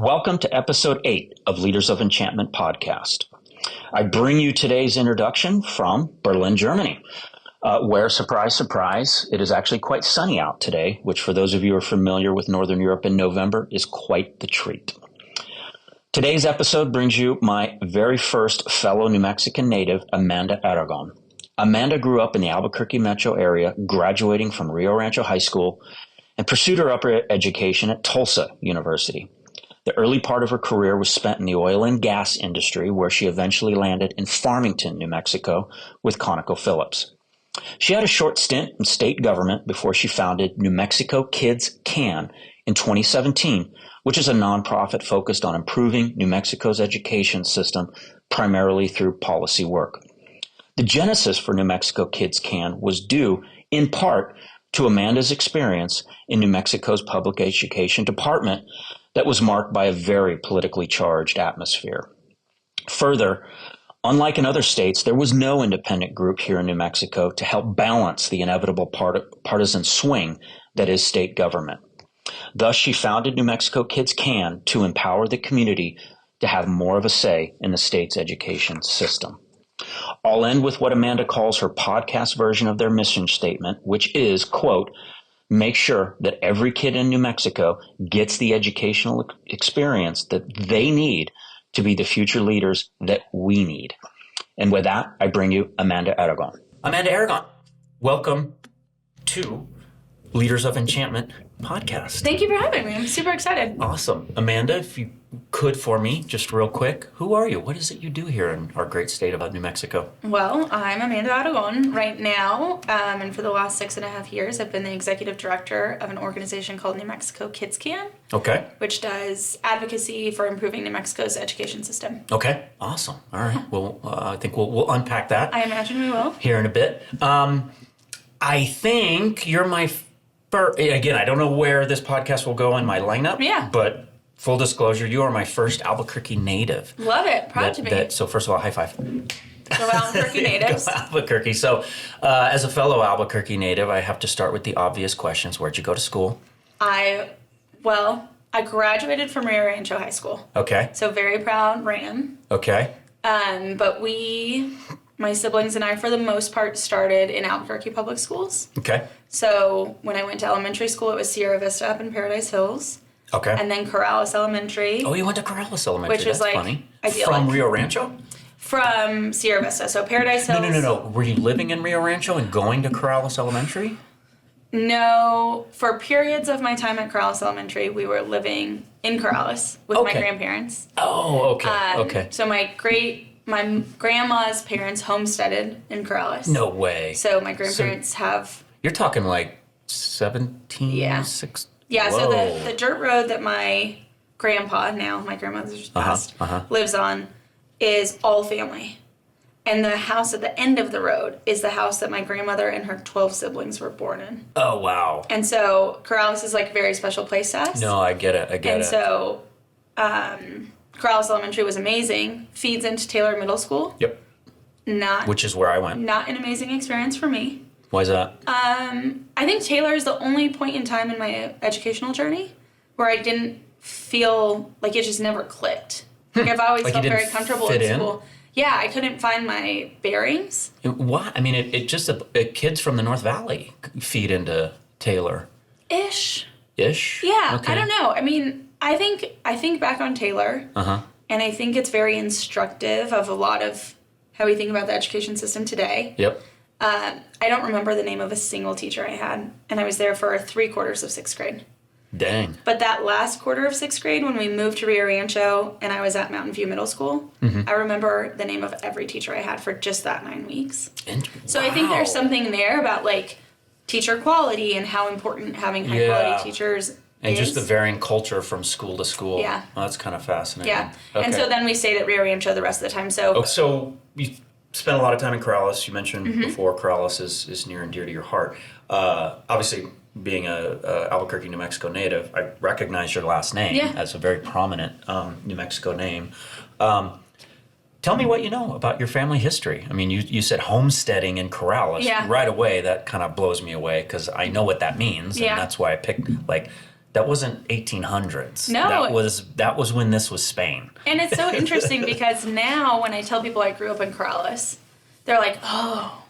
Welcome to episode 8 of Leaders of Enchantment podcast. I bring you today's introduction from Berlin, Germany, where, surprise, surprise, it is actually quite sunny out today, which for those of you who are familiar with Northern Europe in November is quite the treat. Today's episode brings you my very first fellow New Mexican native, Amanda Aragon. Amanda grew up in the Albuquerque metro area, graduating from Rio Rancho High School, and pursued her upper education at Tulsa University. The early part of her career was spent in the oil and gas industry, where she eventually landed in Farmington, New Mexico, with ConocoPhillips. She had a short stint in state government before she founded NewMexicoKidsCAN in 2017, which is a nonprofit focused on improving New Mexico's education system, primarily through policy work. The genesis for NewMexicoKidsCAN was due, in part, to Amanda's experience in New Mexico's public education department that was marked by a very politically charged atmosphere. Further, unlike in other states, there was no independent group here in New Mexico to help balance the inevitable partisan swing that is state government. Thus, she founded NewMexicoKidsCAN to empower the community to have more of a say in the state's education system. I'll end with what Amanda calls her podcast version of their mission statement, which is, quote, make sure that every kid in New Mexico gets the educational experience that they need to be the future leaders that we need. And with that, I bring you Amanda Aragon. Amanda Aragon, welcome to Leaders of Enchantment podcast. Thank you for having me. I'm super excited. Awesome. Amanda, if you could for me, just real quick, who are you? What is it you do here in our great state of New Mexico? Well, I'm Amanda Aragon right now, and for the last 6.5 years, I've been the executive director of an organization called NewMexicoKidsCAN. Okay. Which does advocacy for improving New Mexico's education system. Okay. Awesome. All right. Well, I think we'll unpack that. I imagine we will. Here in a bit. I think you're my first, again, I don't know where this podcast will go in my lineup. Yeah. But full disclosure, you are my first Albuquerque native. Love it. Proud to be. So first of all, high five. Go Albuquerque natives. Go Albuquerque. So as a fellow Albuquerque native, I have to start with the obvious questions. Where'd you go to school? I graduated from Rio Rancho High School. Okay. So very proud Ram. Okay. But my siblings and I, for the most part, started in Albuquerque public schools. Okay. So when I went to elementary school, it was Sierra Vista up in Paradise Hills. Okay. And then Corrales Elementary. Oh, you went to Corrales Elementary. Which was That's funny. Idyllic. From Rio Rancho? From Sierra Vista. So Paradise Hills. No. Were you living in Rio Rancho and going to Corrales Elementary? No. For periods of my time at Corrales Elementary, we were living in Corrales with my grandparents. Oh, okay. Okay. So my grandma's parents homesteaded in Corrales. No way. So my grandparents have... You're talking like 17, yeah. 6... Yeah, Whoa. So the dirt road that my grandpa, now my grandmother's passed, lives on is all family. And the house at the end of the road is the house that my grandmother and her 12 siblings were born in. Oh, wow. And so Corrales is like a very special place to us. No, I get it. And so Corrales Elementary was amazing. Feeds into Taylor Middle School. Yep. Which is where I went. Not an amazing experience for me. Why is that? I think Taylor is the only point in time in my educational journey where I didn't feel like it just never clicked. Like I've always felt very comfortable in school. Yeah, I couldn't find my bearings. Why? I mean, it just kids from the North Valley feed into Taylor. Ish. Yeah. Okay. I don't know. I mean, I think back on Taylor, and I think it's very instructive of a lot of how we think about the education system today. Yep. I don't remember the name of a single teacher I had, and I was there for 3/4 of 6th grade. Dang. But that last quarter of 6th grade, when we moved to Rio Rancho and I was at Mountain View Middle School, I remember the name of every teacher I had for just that 9 weeks. So I think there's something there about like teacher quality and how important having high quality teachers and is. Just the varying culture from school to school. Yeah. Well, that's kind of fascinating. Yeah. Okay. And so then we stayed at Rio Rancho the rest of the time. So you spent a lot of time in Corrales. You mentioned before Corrales is near and dear to your heart. Obviously, being a Albuquerque, New Mexico native, I recognize your last name as a very prominent New Mexico name. Tell me what you know about your family history. I mean, you said homesteading in Corrales. Yeah. Right away, that kind of blows me away because I know what that means. Yeah. And that's why I picked, like, That wasn't 1800s. No. That was when this was Spain. And it's so interesting because now when I tell people I grew up in Corrales, they're like, oh,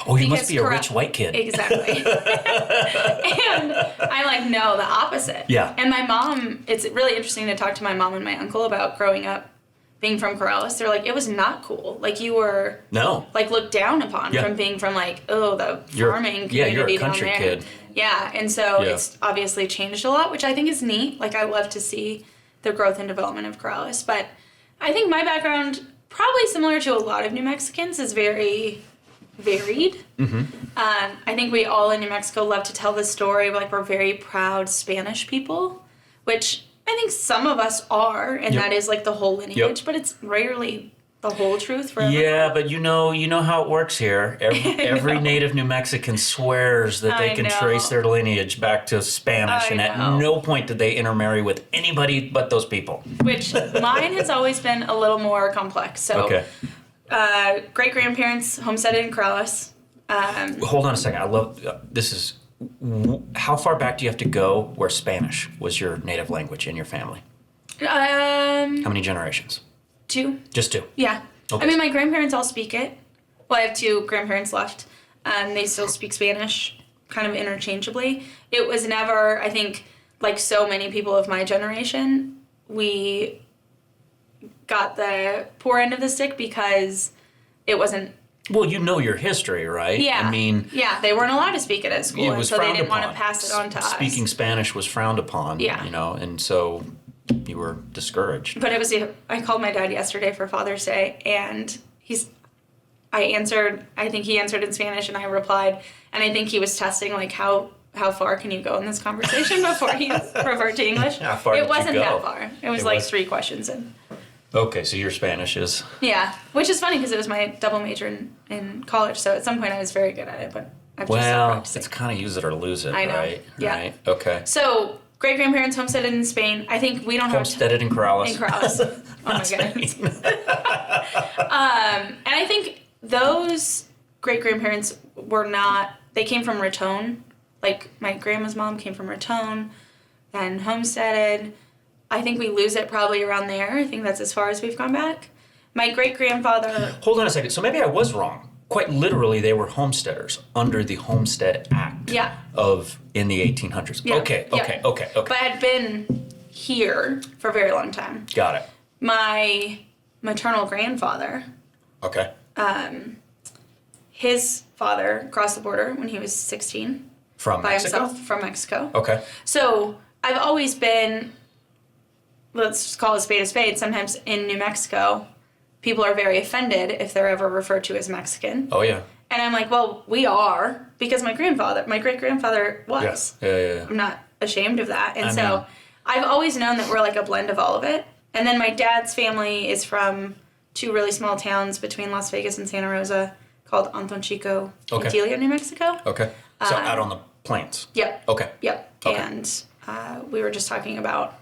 you must be a rich white kid. Exactly. And I'm like, no, the opposite. Yeah. And my mom, it's really interesting to talk to my mom and my uncle about growing up being from Corrales. They're like, it was not cool. Like, you were looked down upon from being from the farming community you're a country down there. kid. Yeah. And so it's obviously changed a lot, which I think is neat. Like, I love to see the growth and development of Corrales. But I think my background, probably similar to a lot of New Mexicans, is very varied. Mm-hmm. I think we all in New Mexico love to tell the story, like, we're very proud Spanish people, which I think some of us are, and that is like the whole lineage, but it's rarely the whole truth for everyone. Yeah, but you know how it works here. Every native New Mexican swears that they can trace their lineage back to Spanish, and at no point did they intermarry with anybody but those people. Which mine has always been a little more complex. So, great-grandparents homesteaded in Corrales. Hold on a second. I love this is. How far back do you have to go where Spanish was your native language in your family? How many generations? 2. Just 2? Yeah. Okay. I mean, my grandparents all speak it. Well, I have 2 grandparents left. They still speak Spanish kind of interchangeably. It was never, I think, like so many people of my generation, we got the poor end of the stick because it wasn't. Well, you know your history, right? Yeah. I mean... Yeah, they weren't allowed to speak it at school, and so they didn't want to pass it on to us. Speaking Spanish was frowned upon, and so you were discouraged. But I called my dad yesterday for Father's Day, and I think he answered in Spanish, and I replied, and I think he was testing, like, how far can you go in this conversation before you revert to English? How far did you go? It wasn't that far. It was like 3 questions in. Okay, so your Spanish is... Yeah, which is funny because it was my double major in college, so at some point I was very good at it, but I've just stopped practicing. It's kind of use it or lose it, I know. Right? Yeah. Right? Okay. So, great-grandparents homesteaded in Spain. I think we don't have... Homesteaded in Corrales. In Corrales. Oh my goodness. And I think those great-grandparents were not... They came from Raton. Like, my grandma's mom came from Raton, then homesteaded... I think we lose it probably around there. I think that's as far as we've gone back. My great-grandfather... Hold on a second. So maybe I was wrong. Quite literally, they were homesteaders under the Homestead Act in the 1800s. Yeah. Okay. But had been here for a very long time. Got it. My maternal grandfather... Okay. His father crossed the border when he was 16. From Mexico? By himself, from Mexico. Okay. So I've always been... Let's just call a spade. Sometimes in New Mexico, people are very offended if they're ever referred to as Mexican. Oh, yeah. And I'm like, well, we are, because my great-grandfather was. Yeah. I'm not ashamed of that. And I've always known that we're like a blend of all of it. And then my dad's family is from 2 really small towns between Las Vegas and Santa Rosa called Anton Chico and Tilio, New Mexico. Okay. So out on the plains. Yep. Okay. Yep. Okay. And we were just talking about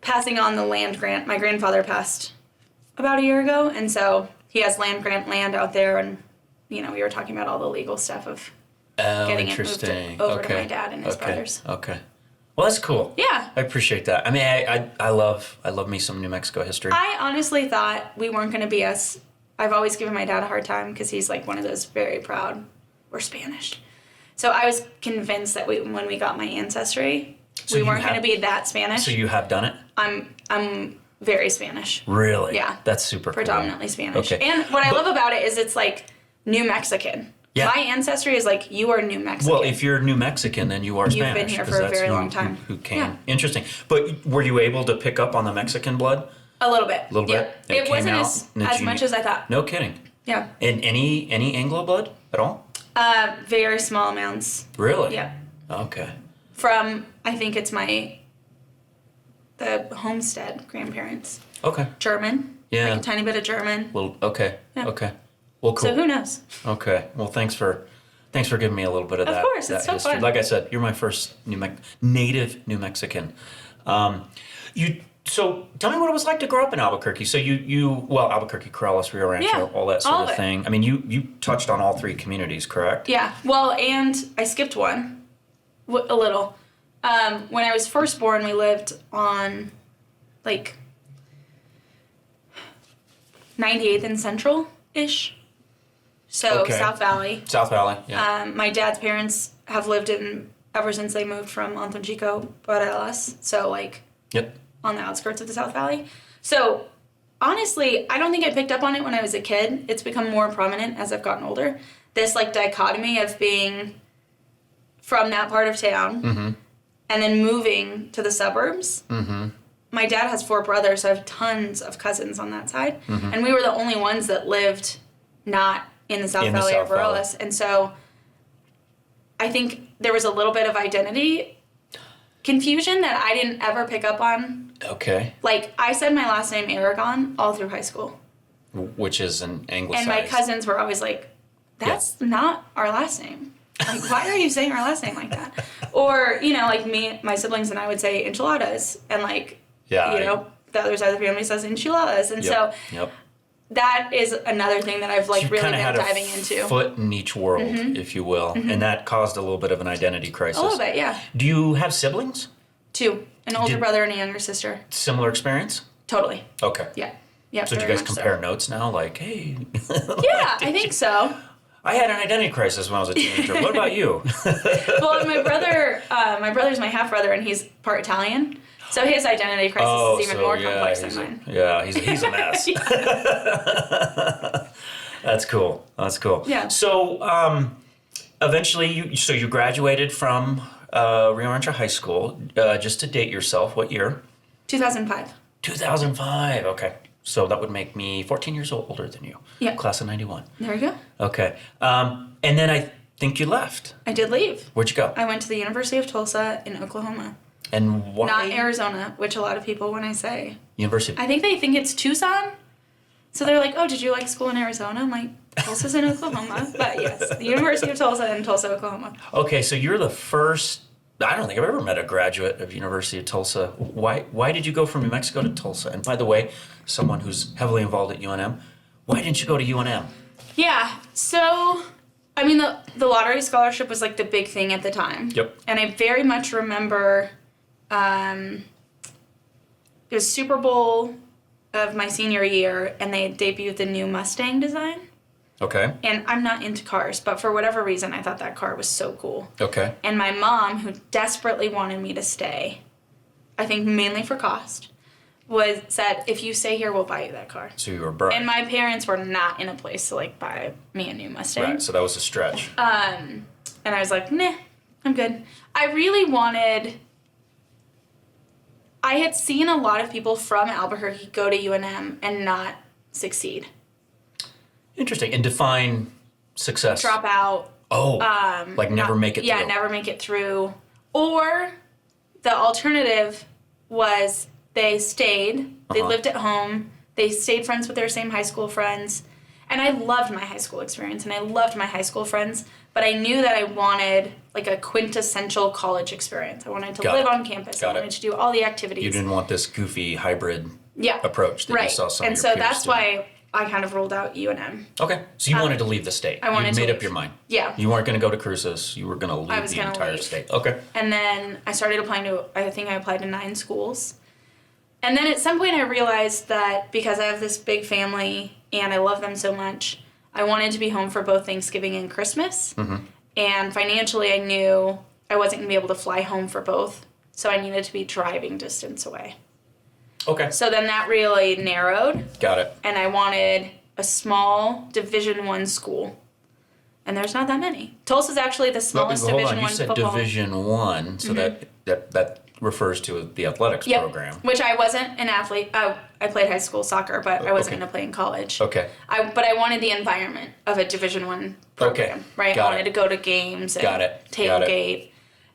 passing on the land grant. My grandfather passed about a year ago, and so he has land grant land out there, and we were talking about all the legal stuff of getting it moved over to my dad and his brothers. Okay. Well, that's cool. Yeah. I appreciate that. I mean, I love me some New Mexico history. I honestly thought we weren't going to be us. I've always given my dad a hard time because he's like one of those very proud, we're Spanish. So I was convinced that when we got my ancestry, we weren't going to be that Spanish. So you have done it? I'm very Spanish. Really? Yeah. That's super cool. Predominantly Spanish. Okay. And what I love about it is it's like New Mexican. Yeah. My ancestry is like, you are New Mexican. Well, if you're New Mexican, then you are Spanish. You've been here for a very long time. Who came. Yeah. Interesting. But were you able to pick up on the Mexican blood? A little bit. A little bit? It wasn't as much as I thought. No kidding. Yeah. And any Anglo blood at all? Very small amounts. Really? Yeah. Okay. From, I think it's the homestead grandparents. Okay. German. Yeah. Like a tiny bit of German. Okay. Yeah. Okay. Well, cool. So who knows? Okay. Well, thanks for giving me a little bit of that. Of course, it's so history. fun. Like I said, you're my first native New Mexican. So tell me what it was like to grow up in Albuquerque. So Albuquerque, Corrales, Rio Rancho, all that sort of thing. I mean, you touched on all 3 communities, correct? Yeah. Well, and I skipped one, a little. When I was first born, we lived on, like, 98th and Central-ish. So, South Valley. South Valley, yeah. My dad's parents have lived ever since they moved from Antonchico, Morelos. So, like, on the outskirts of the South Valley. So, honestly, I don't think I picked up on it when I was a kid. It's become more prominent as I've gotten older. This, like, dichotomy of being from that part of town and then moving to the suburbs. My dad has 4 brothers, so I have tons of cousins on that side. And we were the only ones that lived not in the South Valley of Morelos. And so I think there was a little bit of identity confusion that I didn't ever pick up on. Okay. Like, I said my last name Aragon all through high school. Which is an anglicized. And my cousins were always like, that's not our last name. Like, why are you saying our last name like that? Or, you know, like my siblings and I would say enchiladas. And, like, the other side of the family says enchiladas. And so that is another thing that I've, like, really been diving into. Foot in each world, if you will. And that caused a little bit of an identity crisis. A little bit, yeah. Do you have siblings? 2. An older brother and a younger sister. Similar experience? Totally. Okay. Yeah. Yeah. So do you guys compare notes now? Like, hey. Yeah, I think so. I had an identity crisis when I was a teenager. What about you? Well, my brother's my half brother, and he's part Italian. So his identity crisis is even more complex than mine. He's a mess. That's cool. Yeah. So eventually, you graduated from Rio Rancho High School. Just to date yourself, what year? 2005. 2005. Okay. So that would make me 14 years older than you. Yeah. Class of 91. There you go. Okay. And then I think you left. I did leave. Where'd you go? I went to the University of Tulsa in Oklahoma. And why? Not Arizona, which a lot of people, when I say. University. I think they think it's Tucson. So they're like, oh, did you like school in Arizona? I'm like, Tulsa's in Oklahoma. But yes, the University of Tulsa in Tulsa, Oklahoma. Okay, so you're the first. I don't think I've ever met a graduate of University of Tulsa. Why did you go from New Mexico to Tulsa? And by the way, someone who's heavily involved at UNM, why didn't you go to UNM? Yeah, so, I mean, the lottery scholarship was, like, the big thing at the time. Yep. And I very much remember it was Super Bowl of my senior year, and they had debuted the new Mustang design. Okay. And I'm not into cars, but for whatever reason, I thought that car was so cool. Okay. And my mom, who desperately wanted me to stay, I think mainly for cost, said, if you stay here, we'll buy you that car. So you were burned. And my parents were not in a place to, like, buy me a new Mustang. Right, so that was a stretch. And I was like, nah, I'm good. I really wanted... I had seen a lot of people from Albuquerque go to UNM and not succeed. Interesting. And define success. Drop out. Oh, like never make it through. Yeah, never make it through. Or the alternative was they stayed. They lived at home. They stayed friends with their same high school friends. And I loved my high school experience, and I loved my high school friends. But I knew that I wanted, like, a quintessential college experience. I wanted to live on campus. I wanted to do all the activities. You didn't want this goofy hybrid approach that you saw some and of your so peers that's doing. why I kind of ruled out UNM. Okay. So you wanted to leave the state. I wanted to You made up leave. your mind. Yeah. You weren't going to go to Cruces. You were going to leave the entire state. Okay. And then I started applying to, I think I applied to 9 schools. And then at some point I realized that because I have this big family and I love them so much, I wanted to be home for both Thanksgiving and Christmas. Mm-hmm. And financially I knew I wasn't going to be able to fly home for both. So I needed to be driving distance away. Okay. So then that really narrowed. Got it. And I wanted a small Division I school. And there's not that many. Tulsa's actually the smallest Division I football. You said Division I, so that refers to the athletics program. Which I wasn't an athlete. I played high school soccer, but I wasn't going to play in college. Okay. But I wanted the environment of a Division I program. Okay. Right? I wanted to go to games and tailgate.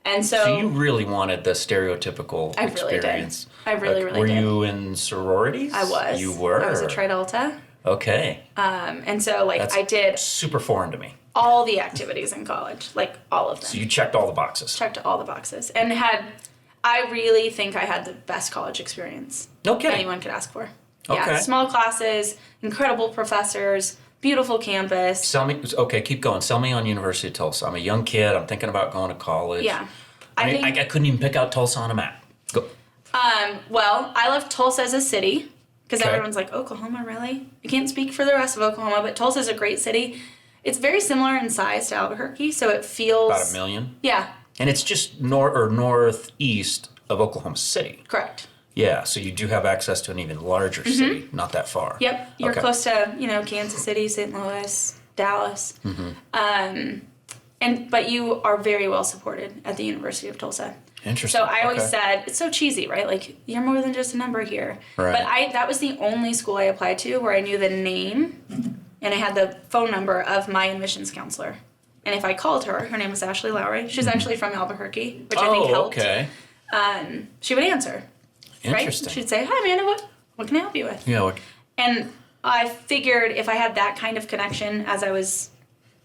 And So you really wanted the stereotypical experience. I really did. Were you in sororities? I was. You were? I was a Tri Delta. Okay. And so, like, That's I did super foreign to me. all the activities in college. Like, all of them. So you checked all the boxes. Checked all the boxes. And I really think I had the best college experience anyone could ask for. Okay. Yeah, small classes, incredible professors, beautiful campus. Keep going. Sell me on University of Tulsa. I'm a young kid. I'm thinking about going to college. Yeah. I couldn't even pick out Tulsa on a map. Go. Well, I love Tulsa as a city because Okay. everyone's like, Oklahoma, really? I can't speak for the rest of Oklahoma, but Tulsa is a great city. It's very similar in size to Albuquerque, so it feels... About 1 million? Yeah, And it's just northeast of Oklahoma City. correct. Yeah, so you do have access to an even larger city, not that far. Yep, you're Okay. close to, Kansas City, St. Louis, Dallas. But you are very well supported at the University of Tulsa. Interesting. So I always Okay. said, it's so cheesy, right? Like, you're more than just a number here. Right. But that was the only school I applied to where I knew the name and I had the phone number of my admissions counselor. And if I called her name was Ashley Lowry. She's actually from Albuquerque, which I think helped. Okay. She would answer. Interesting. Right? She'd say, hi, Amanda, what can I help you with? Yeah. And I figured if I had that kind of connection as I was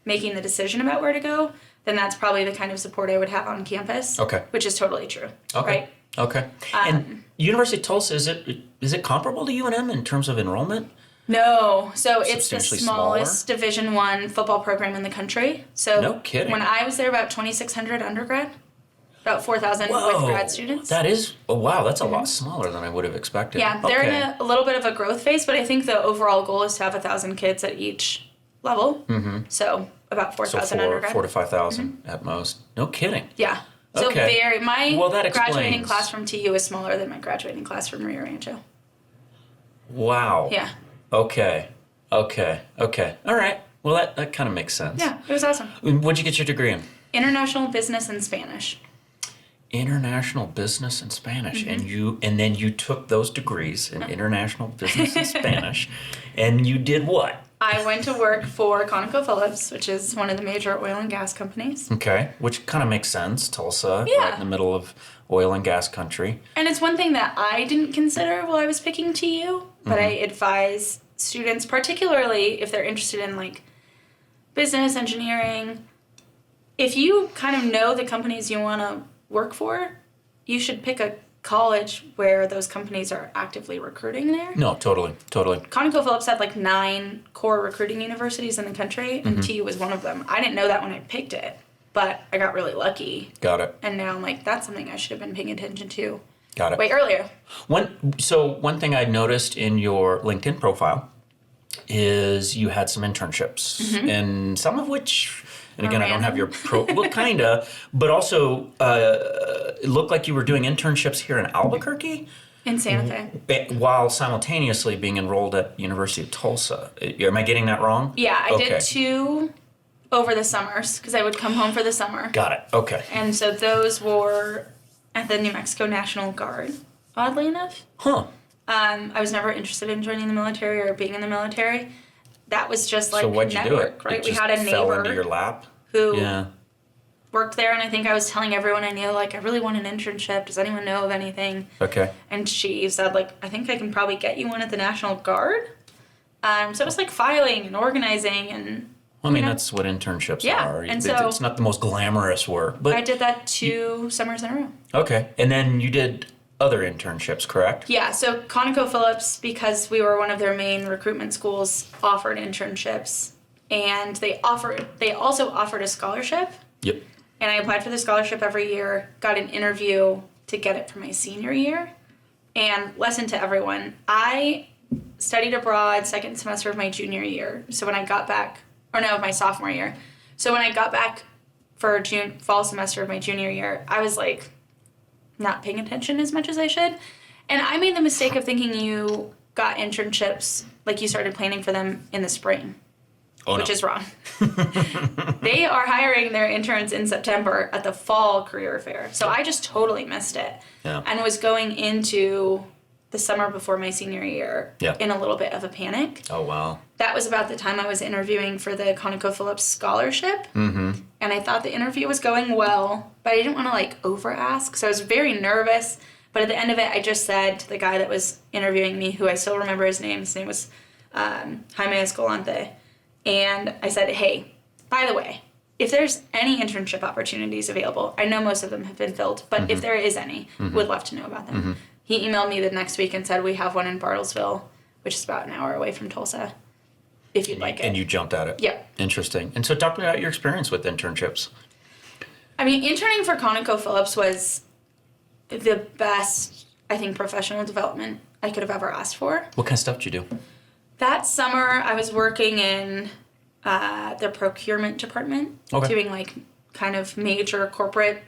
making the decision about where to go, then that's probably the kind of support I would have on campus. Okay. Which is totally true. Okay. Right? Okay. And University of Tulsa, is it comparable to UNM in terms of enrollment? No. So it's the Substantially smallest smaller? Division I football program in the country. So No kidding. when I was there, about 2,600 undergrad, about 4,000 with grad students. That is, wow, that's a lot smaller than I would have expected. Yeah, they're Okay. in a little bit of a growth phase, but I think the overall goal is to have 1,000 kids at each level. Mm-hmm. So about 4,000 undergrad. 4 to 5,000 at most. No kidding. Yeah. So Okay. my Well, that graduating explains. class from TU is smaller than my graduating class from Rio Rancho. Wow. Yeah. Okay. All right. Well, that kind of makes sense. Yeah, it was awesome. What'd you get your degree in? International Business and Spanish. International Business and Spanish, Mm-hmm. and then you took those degrees in International Business and Spanish, and you did what? I went to work for ConocoPhillips, which is one of the major oil and gas companies. Okay, which kind of makes sense. Tulsa, Yeah. right in the middle of oil and gas country. And it's one thing that I didn't consider while I was picking TU, but I advise students, particularly if they're interested in like business, engineering, if you kind of know the companies you want to work for, you should pick a college where those companies are actively recruiting there. No, totally. ConocoPhillips had like 9 core recruiting universities in the country, and TU was one of them. I didn't know that when I picked it, but I got really lucky. Got it. And now I'm like, that's something I should have been paying attention to Got it. way earlier. One thing I noticed in your LinkedIn profile is you had some internships, and some of which, and again, I don't have your well, kinda, but also it looked like you were doing internships here in Albuquerque In Santa Fe. while simultaneously being enrolled at University of Tulsa. Am I getting that wrong? Yeah, I Okay. did 2 over the summers because I would come home for the summer. Got it. Okay. And so those were at the New Mexico National Guard, oddly enough. Huh. I was never interested in joining the military or being in the military. That was just like So why'd you do it? network, right? It We just had a fell into neighbor your lap. who Yeah. worked there, and I think I was telling everyone I knew, like, I really want an internship. Does anyone know of anything? Okay. And she said, like, I think I can probably get you one at the National Guard. So it was like filing and organizing, and Well, I mean, you know, that's what internships Yeah, are. and It's not the most glamorous work, but I did that 2 summers in a row. okay. And then you did other internships, correct? Yeah, so ConocoPhillips, because we were one of their main recruitment schools, offered internships, and they also offered a scholarship. Yep. And I applied for the scholarship every year, got an interview to get it for my senior year. And lesson to everyone, I studied abroad second semester of my junior year. So when I got back, my sophomore year. So when I got back for fall semester of my junior year, I was like not paying attention as much as I should. And I made the mistake of thinking you got internships, like you started planning for them in the spring. Which is wrong. They are hiring their interns in September at the fall career fair. So I just totally missed it. Yeah. And was going into the summer before my senior year in a little bit of a panic. Oh, wow. That was about the time I was interviewing for the ConocoPhillips scholarship. Mm-hmm. And I thought the interview was going well, but I didn't want to like over ask. So I was very nervous. But at the end of it, I just said to the guy that was interviewing me, who I still remember his name was Jaime Escalante. And I said, hey, by the way, if there's any internship opportunities available, I know most of them have been filled, but if there is any, would love to know about them. He emailed me the next week and said, we have one in Bartlesville, which is about an hour away from Tulsa, if you'd like it. And you jumped at it. Yep. Interesting. And so talk to me about your experience with internships. I mean, interning for ConocoPhillips was the best, I think, professional development I could have ever asked for. What kind of stuff did you do? That summer, I was working in the procurement department, doing like kind of major corporate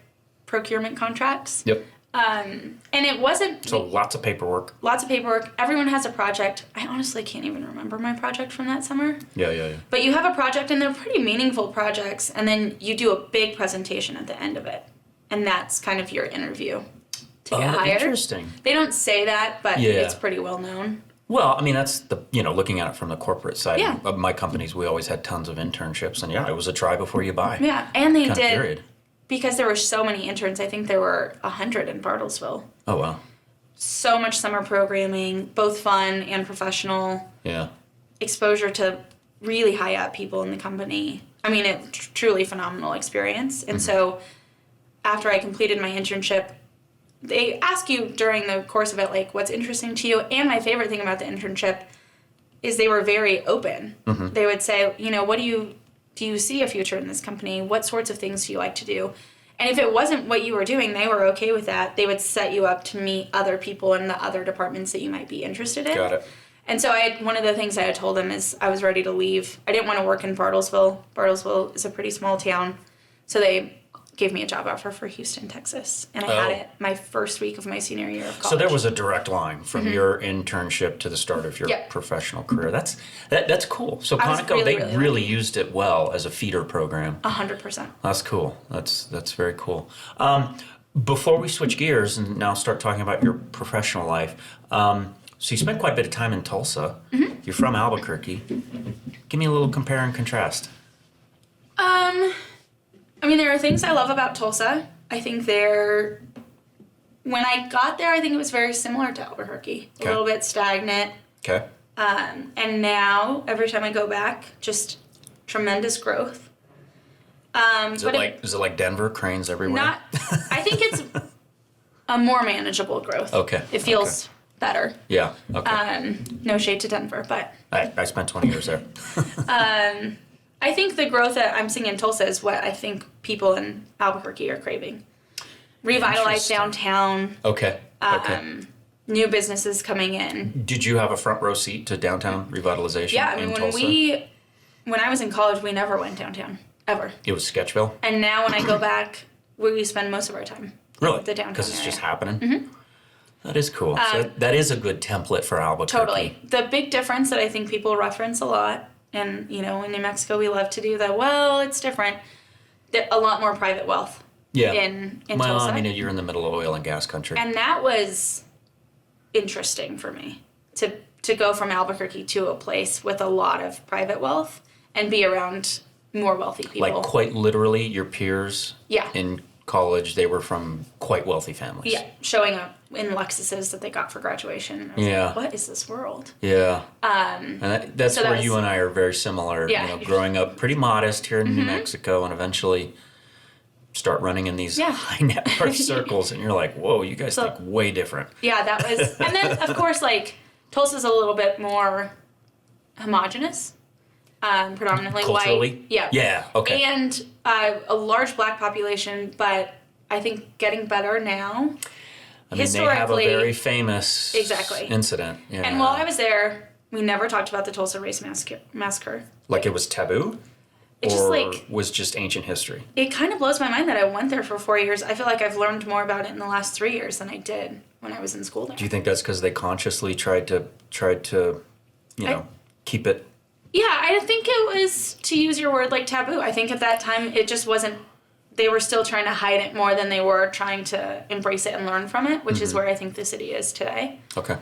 procurement contracts. Yep. And it wasn't... So lots of paperwork. Lots of paperwork. Everyone has a project. I honestly can't even remember my project from that summer. Yeah. But you have a project, and they're pretty meaningful projects, and then you do a big presentation at the end of it. And that's kind of your interview to get hired. Interesting. They don't say that, but it's pretty well known. Well, I mean, that's looking at it from the corporate side of my companies, we always had tons of internships, and it was a try before you buy. Yeah, and they did. Period. Because there were so many interns, I think there were 100 in Bartlesville. Oh, wow. So much summer programming, both fun and professional. Yeah. Exposure to really high up people in the company. I mean, it's truly phenomenal experience. And so after I completed my internship, they ask you during the course of it, like, what's interesting to you? And my favorite thing about the internship is they were very open. They would say, what do you see a future in this company? What sorts of things do you like to do? And if it wasn't what you were doing, they were okay with that. They would set you up to meet other people in the other departments that you might be interested in. Got it. And so one of the things I had told them is I was ready to leave. I didn't want to work in Bartlesville. Bartlesville is a pretty small town. So they gave me a job offer for Houston, Texas. And I had it my first week of my senior year of college. So there was a direct line from your internship to the start of your professional career. That's cool. So Conoco, they really used it well as a feeder program. 100%. That's cool. That's very cool. Before we switch gears and now start talking about your professional life, so you spent quite a bit of time in Tulsa. You're from Albuquerque. Give me a little compare and contrast. I mean, there are things I love about Tulsa. I think when I got there, I think it was very similar to Albuquerque. A little bit stagnant. Okay. And now, every time I go back, just tremendous growth. Is it like Denver, cranes everywhere? I think it's a more manageable growth. Okay. It feels better. Yeah. Okay. No shade to Denver, but... I spent 20 years there. I think the growth that I'm seeing in Tulsa is what I think people in Albuquerque are craving. Revitalized downtown. Okay. New businesses coming in. Did you have a front row seat to downtown revitalization in Tulsa? When I was in college, we never went downtown, ever. It was Sketchville? And now when I go back, we spend most of our time in the downtown because it's area. just happening? That is cool. So that is a good template for Albuquerque. Totally. The big difference that I think people reference a lot, and, in New Mexico, we love to do that. Well, it's different. A lot more private wealth in Tulsa. I mean, you're in the middle of oil and gas country. And that was interesting for me, to go from Albuquerque to a place with a lot of private wealth and be around more wealthy people. Like, quite literally, your peers in college, they were from quite wealthy families. Yeah, showing up in Lexuses that they got for graduation. I was like, what is this world? Yeah. And that's where you and I are very similar. Yeah. Growing up pretty modest here in New Mexico and eventually start running in these high net worth circles and you're like, whoa, you guys think way different. Yeah, that was... And then, of course, Tulsa's a little bit more homogenous. Predominantly culturally? white. Yeah. Yeah, okay. And a large black population, but I think getting better now. I mean, they have a very famous incident. Yeah. And while I was there, we never talked about the Tulsa Race Massacre. Like it was taboo? It was just ancient history? It kind of blows my mind that I went there for 4 years. I feel like I've learned more about it in the last 3 years than I did when I was in school there. Do you think that's because they consciously tried to keep it? Yeah, I think it was, to use your word, taboo. I think at that time it just wasn't, they were still trying to hide it more than they were trying to embrace it and learn from it, which is where I think the city is today. Okay.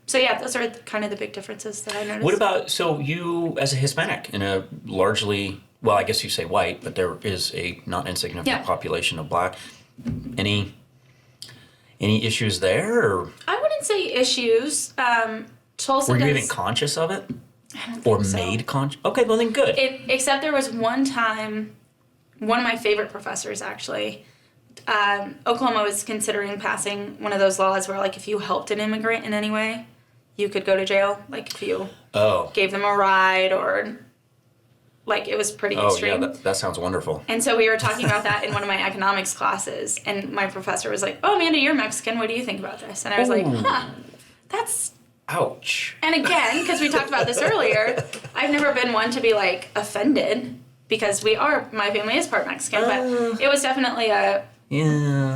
So yeah, those are kind of the big differences that I noticed. What about, so you as a Hispanic in a largely, well, I guess you say white, but there is a not insignificant population of black. Any issues there? Or? I wouldn't say issues. Tulsa Were you even conscious of it? I don't think or so. made conscious? Okay, well then good. Except there was one time, one of my favorite professors actually, Oklahoma was considering passing one of those laws where if you helped an immigrant in any way, you could go to jail. If you gave them a ride or Like, it was pretty extreme. Oh, yeah, that sounds wonderful. And so we were talking about that in one of my economics classes, and my professor was like, oh, Amanda, you're Mexican. What do you think about this? And I was like, that's... Ouch. And again, because we talked about this earlier, I've never been one to be, like, offended, because my family is part Mexican, but it was definitely a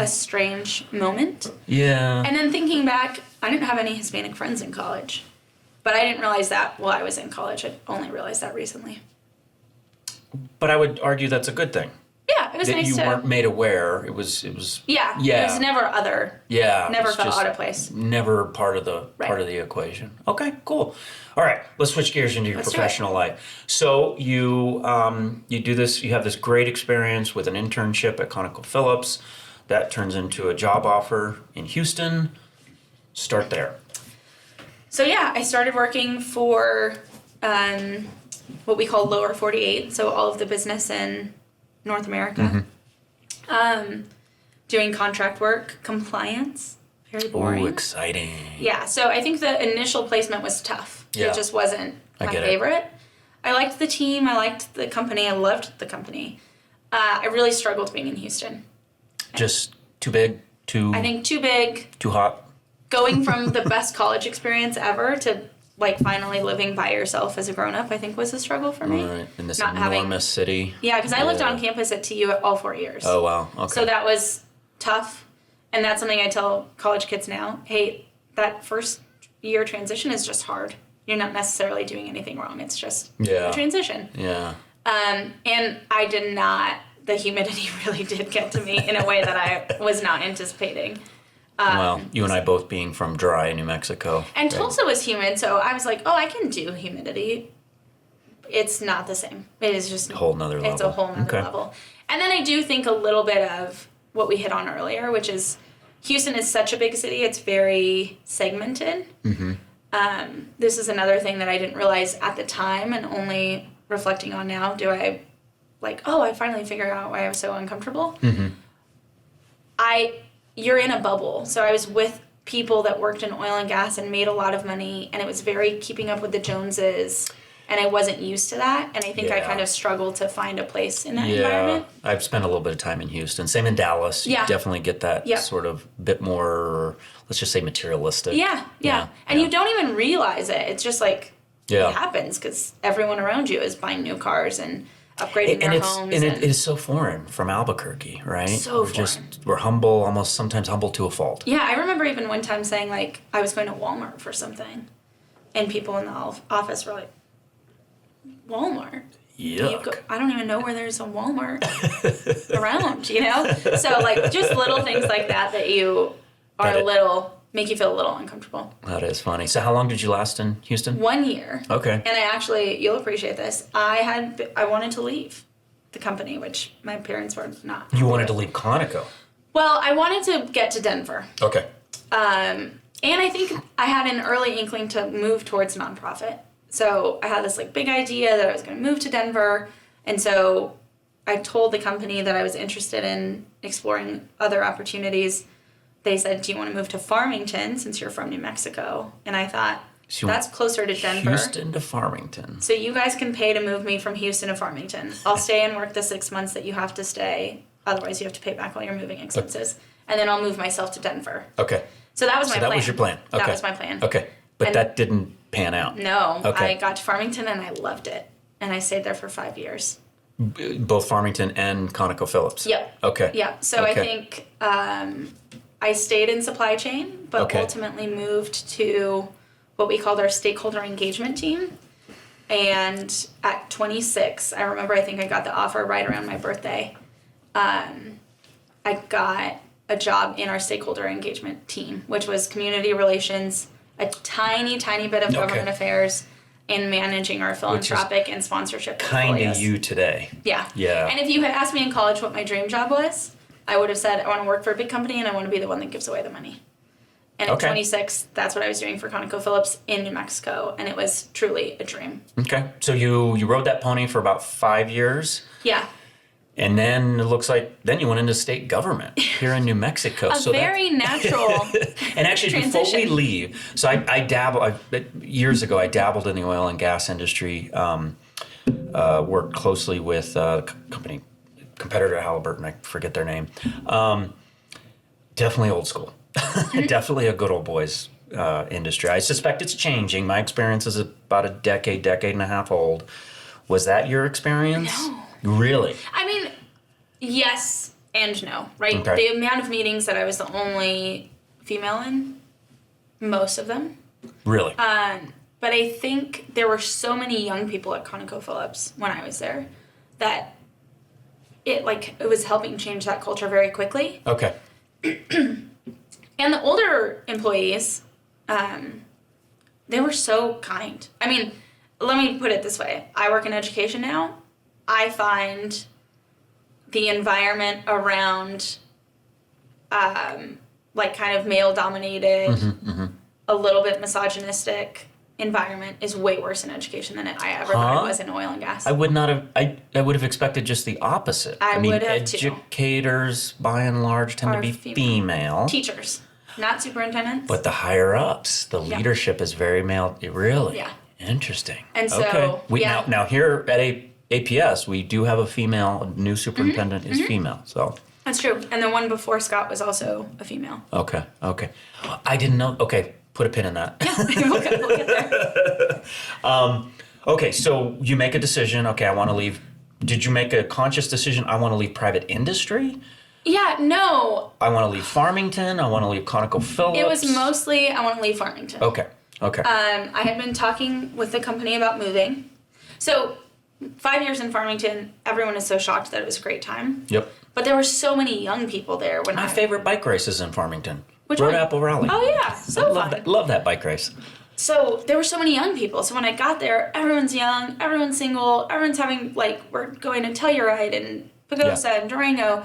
strange moment. Yeah. And then thinking back, I didn't have any Hispanic friends in college. But I didn't realize that while I was in college. I only realized that recently. But I would argue that's a good thing. Yeah, it was nice that you weren't made aware. It was. Yeah. It was never other. Yeah. Never felt out of place. Never part of the equation. Okay, cool. All right, let's switch gears into your professional life. So you do this. You have this great experience with an internship at ConocoPhillips. That turns into a job offer in Houston. Start there. So yeah, I started working for what we call Lower 48, so all of the business in North America. Doing contract work, compliance, very boring. Ooh, exciting. Yeah, so I think the initial placement was tough. Yeah. It just wasn't my favorite. I liked the team, I liked the company, I loved the company. I really struggled being in Houston. Just too big, I think too big. Too hot. Going from the best college experience ever to like finally living by yourself as a grown-up, I think was a struggle for me. Right, in this enormous city. Yeah, because I lived on campus at TU all 4 years. Oh, wow. Okay. So that was tough. And that's something I tell college kids now. Hey, that first year transition is just hard. You're not necessarily doing anything wrong. It's just a transition. Yeah. And I did not, the humidity really did get to me in a way that I was not anticipating. Well, you and I both being from dry New Mexico. And Tulsa was humid, so I was like, oh, I can do humidity. It's not the same. It is just a whole nother level. It's a whole nother level. And then I do think a little bit of what we hit on earlier, which is Houston is such a big city. It's very segmented. This is another thing that I didn't realize at the time, and only reflecting on now, do I like, oh, I finally figured out why I was so uncomfortable. You're in a bubble. So I was with people that worked in oil and gas and made a lot of money, and it was very keeping up with the Joneses, and I wasn't used to that, and I think I kind of struggled to find a place in that environment. I've spent a little bit of time in Houston. Same in Dallas. You definitely get that sort of bit more, let's just say, materialistic. Yeah. And you don't even realize it. It's just like it happens because everyone around you is buying new cars and upgrading their homes. And it is so foreign from Albuquerque, right? So foreign. We're humble, almost sometimes humble to a fault. Yeah, I remember even one time saying, like, I was going to Walmart for something, and people in the office were like, Walmart? Yuck. I don't even know where there's a Walmart around, you know? So, like, just little things like that you are make you feel a little uncomfortable. That is funny. So how long did you last in Houston? 1 year. Okay. And I actually, you'll appreciate this, I wanted to leave the company, which my parents were not. You wanted to leave Conoco? Well, I wanted to get to Denver. Okay. And I think I had an early inkling to move towards nonprofit. So I had this like big idea that I was going to move to Denver. And so I told the company that I was interested in exploring other opportunities. They said, do you want to move to Farmington since you're from New Mexico? And I thought, that's closer to Denver. Houston to Farmington. So you guys can pay to move me from Houston to Farmington. I'll stay and work the 6 months that you have to stay. Otherwise, you have to pay back all your moving expenses. And then I'll move myself to Denver. Okay. So that was my plan. That was your plan. Okay. That was my plan. Okay. But that didn't pan out. No. Okay. I got to Farmington and I loved it. And I stayed there for 5 years. Both Farmington and ConocoPhillips? Yep. Okay. Yeah. So I think I stayed in supply chain, but ultimately moved to what we called our stakeholder engagement team. And at 26, I remember I think I got the offer right around my birthday. I got a job in our stakeholder engagement team, which was community relations, a tiny, tiny bit of government affairs, and managing our philanthropic and sponsorship portfolios. Kind of you today. Yeah. Yeah. And if you had asked me in college what my dream job was, I would have said I want to work for a big company and I want to be the one that gives away the money. And at 26, that's what I was doing for ConocoPhillips in New Mexico, and it was truly a dream. Okay. So you rode that pony for about 5 years? Yeah. And then it looks like you went into state government here in New Mexico. Very natural And actually, transition. Before we leave, so I dabbled, years ago, I dabbled in the oil and gas industry. worked closely with competitor to Halliburton. I forget their name. Definitely old school. Definitely a good old boys industry. I suspect it's changing. My experience is about a decade and a half old. Was that your experience? No. Really? I mean, yes and no, right? Okay. The amount of meetings that I was the only female in, most of them. Really? But I think there were so many young people at ConocoPhillips when I was there that it was helping change that culture very quickly. Okay. And the older employees, they were so kind. I mean, let me put it this way. I work in education now. I find the environment around, kind of male-dominated, a little bit misogynistic environment is way worse in education than I ever thought it was in oil and gas. I would not have. I would have expected just the opposite. I mean, would have too. Educators, by and large, tend to be female. Teachers, not superintendents. But the higher ups, the leadership is very male. Really? Yeah. And Interesting. so, now here at APS, we do have a female. A new superintendent is female. So that's true. And the one before Scott was also a female. Okay. I didn't know. Okay, put a pin in that. Yeah, we'll get there. Okay, so you make a decision. Okay, I want to leave. Did you make a conscious decision? I want to leave private industry. Yeah, no. I want to leave Farmington. I want to leave ConocoPhillips. It was mostly I want to leave Farmington. Okay. I had been talking with the company about moving. So 5 years in Farmington, everyone is so shocked that it was a great time. Yep. But there were so many young people there when My favorite bike race is in Farmington. Which Road one? Apple Rally. Oh yeah, so fun. Love that bike race. So there were so many young people. So when I got there, everyone's young, everyone's single, everyone's having we're going to Telluride and Pagosa and Durango.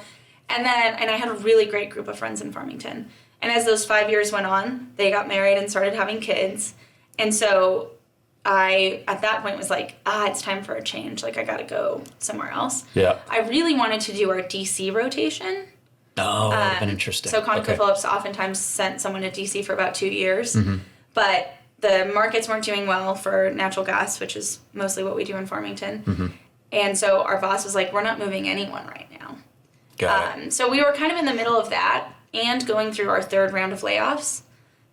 And I had a really great group of friends in Farmington. And as those 5 years went on, they got married and started having kids. And so I, at that point, was like, it's time for a change. I got to go somewhere else. Yeah. I really wanted to do our DC rotation. Oh, that would have been interesting. So ConocoPhillips oftentimes sent someone to DC for about 2 years. But the markets weren't doing well for natural gas, which is mostly what we do in Farmington. And so our boss was like, we're not moving anyone right now. Got it. So we were kind of in the middle of that and going through our third round of layoffs.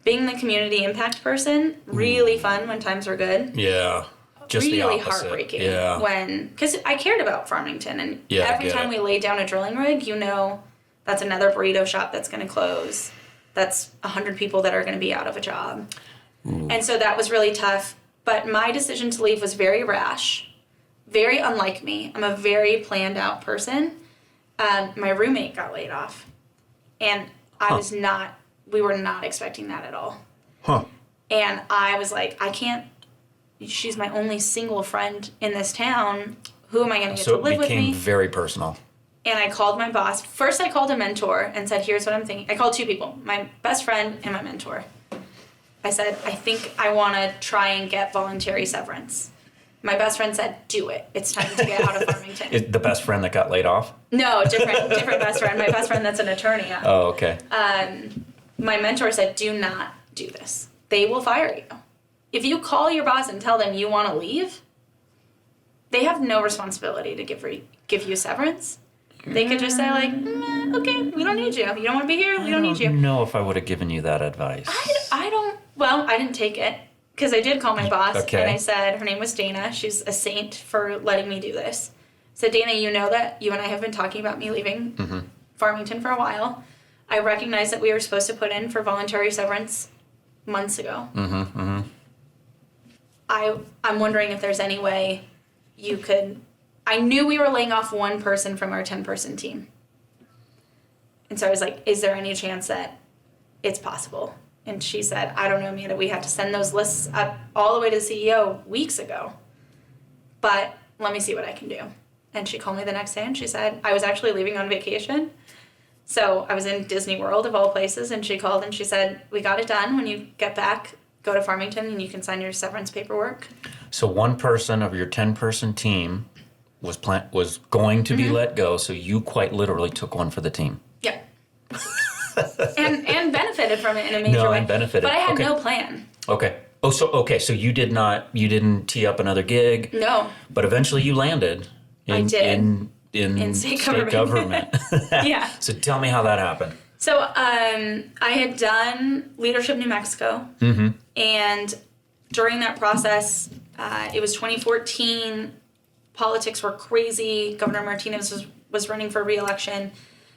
Being the community impact person, really fun when times were good. Yeah. Just really the opposite. heartbreaking. Yeah. Because I cared about Farmington, and every time we laid down a drilling rig, that's another burrito shop that's going to close. That's 100 people that are going to be out of a job. Ooh. And so that was really tough. But my decision to leave was very rash, very unlike me. I'm a very planned out person. My roommate got laid off, and we were not expecting that at all. And I was like, I can't, she's my only single friend in this town. Who am I going to get to live with me? So it became very personal. And I called my boss. First, I called a mentor and said, here's what I'm thinking. I called two people, my best friend and my mentor. I said, I think I want to try and get voluntary severance. My best friend said, do it. It's time to get out of Farmington. Is the best friend that got laid off? No, different best friend. My best friend that's an attorney. Oh, okay. My mentor said, do not do this. They will fire you. If you call your boss and tell them you want to leave, they have no responsibility to give you severance. They could just say, okay, we don't need you. You don't want to be here? We don't need you. I don't know if I would have given you that advice. I didn't take it. Because I did call my boss, and I said, her name was Dana. She's a saint for letting me do this. I said, Dana, you know that you and I have been talking about me leaving Farmington for a while. I recognize that we were supposed to put in for voluntary severance months ago. I'm wondering if there's any way you could... I knew we were laying off one person from our 10-person team. And so I was like, is there any chance that it's possible? And she said, I don't know, Amanda, we had to send those lists up all the way to the CEO weeks ago. But let me see what I can do. And she called me the next day and she said, I was actually leaving on vacation. So I was in Disney World of all places, and she called and she said, we got it done. When you get back, go to Farmington and you can sign your severance paperwork. So one person of your 10-person team was going to be let go, so you quite literally took one for the team. Yeah. and benefited from it in a major way. And benefited. But I had no plan. Okay. Oh, so you didn't tee up another gig? No. But eventually you landed in state government. Yeah. So tell me how that happened. So I had done Leadership New Mexico, and during that process, it was 2014. Politics were crazy. Governor Martinez was running for re-election,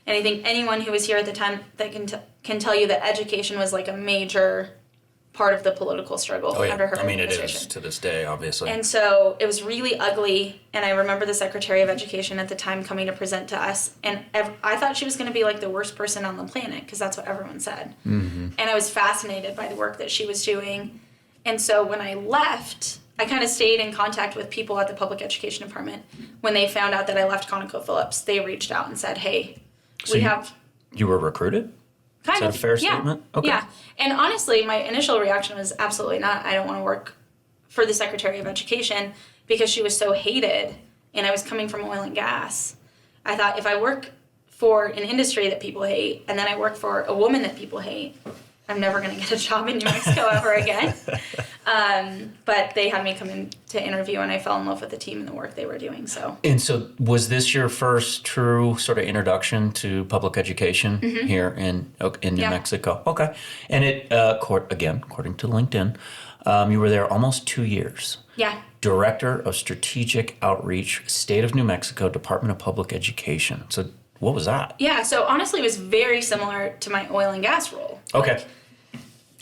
and I think anyone who was here at the time that can tell you that education was like a major part of the political struggle under her administration. It is to this day, obviously. And so it was really ugly, and I remember the Secretary of Education at the time coming to present to us, and I thought she was going to be like the worst person on the planet, because that's what everyone said. And I was fascinated by the work that she was doing. And so when I left, I kind of stayed in contact with people at the public education department. When they found out that I left ConocoPhillips, they reached out and said, hey, you were recruited? Kind of. Is that a fair statement? Okay. Yeah. And honestly, my initial reaction was absolutely not. I don't want to work for the Secretary of Education, because she was so hated, and I was coming from oil and gas. I thought, if I work for an industry that people hate, and then I work for a woman that people hate, I'm never going to get a job in New Mexico ever again. But they had me come in to interview, and I fell in love with the team and the work they were doing. And so was this your first true sort of introduction to public education here in New Mexico? Okay. And it, according to LinkedIn, you were there almost 2 years. Yeah. Director of Strategic Outreach, State of New Mexico, Department of Public Education. So what was that? Yeah, so honestly, it was very similar to my oil and gas role. Okay.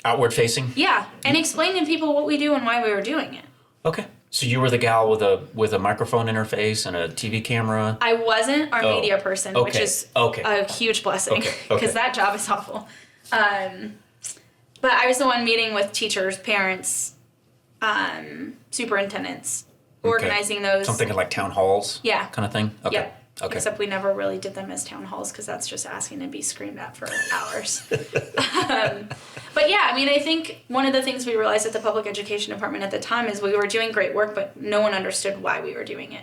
Outward facing? Yeah, and explaining to people what we do and why we were doing it. Okay. So you were the gal with a microphone interface and a TV camera? I wasn't our media person, which is a huge blessing, because that job is awful. But I was the one meeting with teachers, parents, superintendents, organizing those. Something like town halls? Yeah. Kind of thing? Okay. Yep. Okay. Except we never really did them as town halls, because that's just asking to be screamed at for hours. But yeah, I mean, I think one of the things we realized at the public education department at the time is we were doing great work, but no one understood why we were doing it.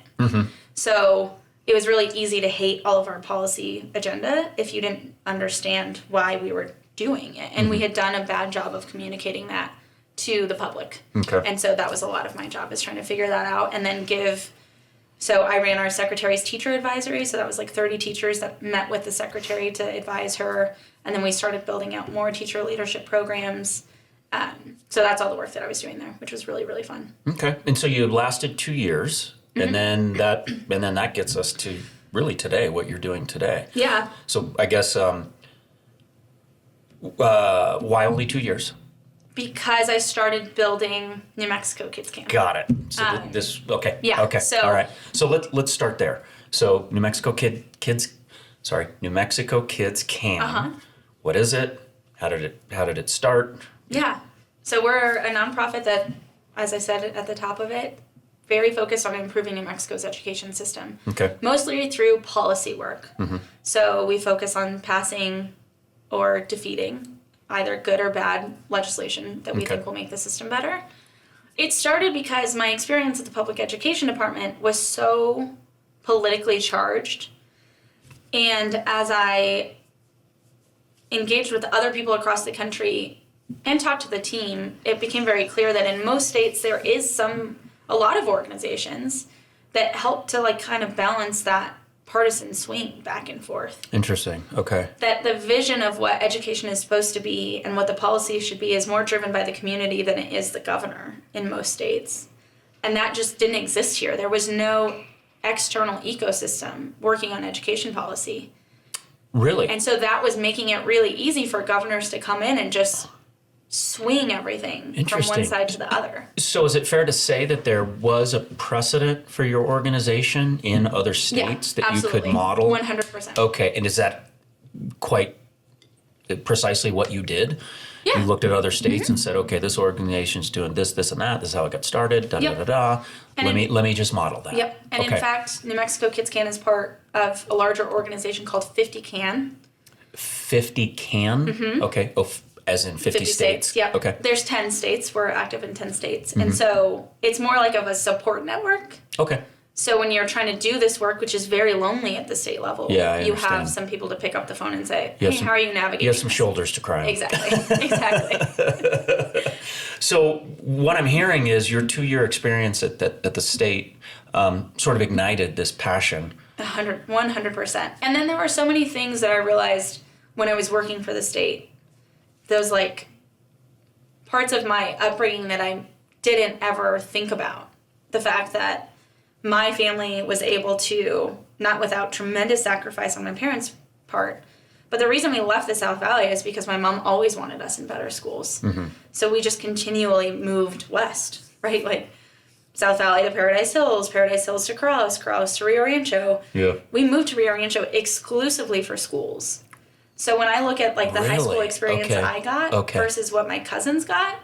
So it was really easy to hate all of our policy agenda if you didn't understand why we were doing it. And we had done a bad job of communicating that to the public. Okay. And so that was a lot of my job, is trying to figure that out and then give. So I ran our secretary's teacher advisory. So that was like 30 teachers that met with the secretary to advise her. And then we started building out more teacher leadership programs. So that's all the work that I was doing there, which was really, really fun. Okay. And so you lasted 2 years, and then that gets us to really today, what you're doing today. Yeah. So I guess why only 2 years? Because I started building NewMexicoKidsCAN. Got it. So okay. Yeah. Okay. So, all right. So let's start there. So NewMexicoKidsCAN. What is it? How did it start? Yeah. So we're a nonprofit that, as I said at the top of it, very focused on improving New Mexico's education system. Okay. Mostly through policy work. So we focus on passing or defeating either good or bad legislation that we think will make the system better. It started because my experience at the public education department was so politically charged. And as I engaged with other people across the country and talked to the team, it became very clear that in most states there is a lot of organizations that help to kind of balance that partisan swing back and forth. Interesting. Okay. That the vision of what education is supposed to be and what the policy should be is more driven by the community than it is the governor in most states. And that just didn't exist here. There was no external ecosystem working on education policy. Really? And so that was making it really easy for governors to come in and just swing everything from one side to the other. So is it fair to say that there was a precedent for your organization in other states that absolutely. You could model? 100%. Okay, and is that quite precisely what you did? Yeah. You looked at other states and said, okay, this organization's doing this, this, and that. This is how it got started. Da da da da. Let me just model that. Yep. And in fact, NewMexicoKidsCAN is part of a larger organization called 50CAN. 50CAN? Okay. As in 50 states? Yeah. Okay. There's 10 states. We're active in 10 states. And so it's more like of a support network. Okay. So when you're trying to do this work, which is very lonely at the state level, you have some people to pick up the phone and say, hey, how are you navigating You have some shoulders to cry on. Exactly. So what I'm hearing is your 2-year experience at the state sort of ignited this passion. 100%. And then there were so many things that I realized when I was working for the state. Those like parts of my upbringing that I didn't ever think about. The fact that my family was able to, not without tremendous sacrifice on my parents' part, but the reason we left the South Valley is because my mom always wanted us in better schools. Mm-hmm. So we just continually moved west, right? Like South Valley to Paradise Hills to Corrales, Corrales to Rio Rancho. Yeah. We moved to Rio Rancho exclusively for schools. So when I look at like the high school experience I got versus what my cousins got,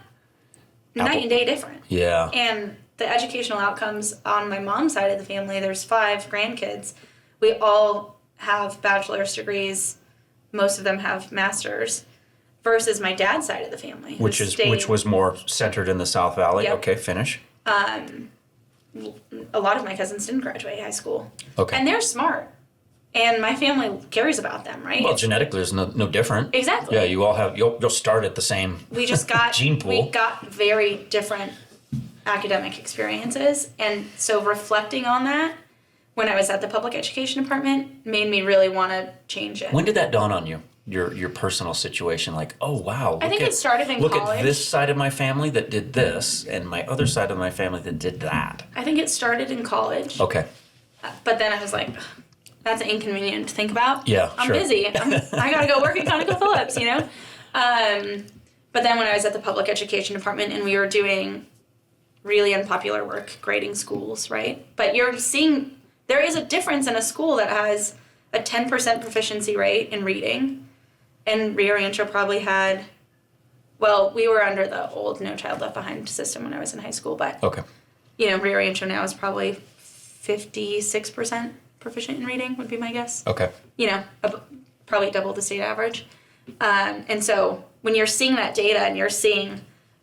night and day different. Yeah. And the educational outcomes on my mom's side of the family, there's 5 grandkids. We all have bachelor's degrees. Most of them have masters. Versus my dad's side of the family, which was more centered in the South Valley. Yep. Okay, finish. A lot of my cousins didn't graduate high school. Okay. And they're smart. And my family cares about them, right? Well, genetically, there's no different. Exactly. Yeah, you all have you'll start at the same. We just got gene pool. We got very different academic experiences, and so reflecting on that when I was at the public education department made me really want to change it. When did that dawn on you? Your personal situation, like, oh wow. I think it started in college. Look at this side of my family that did this, and my other side of my family that did that. I think it started in college. Okay. But then I was like, that's inconvenient to think about. Yeah, I'm busy. I got to go work at ConocoPhillips, you know? But then when I was at the public education department and we were doing really unpopular work, grading schools, right? But you're seeing there is a difference in a school that has a 10% proficiency rate in reading. And Rio Rancho probably had, well, we were under the old No Child Left Behind system when I was in high school. But, you know, Rio Rancho now is probably 56% proficient in reading would be my guess. Okay. You know, probably double the state average. And so when you're seeing that data and you're seeing,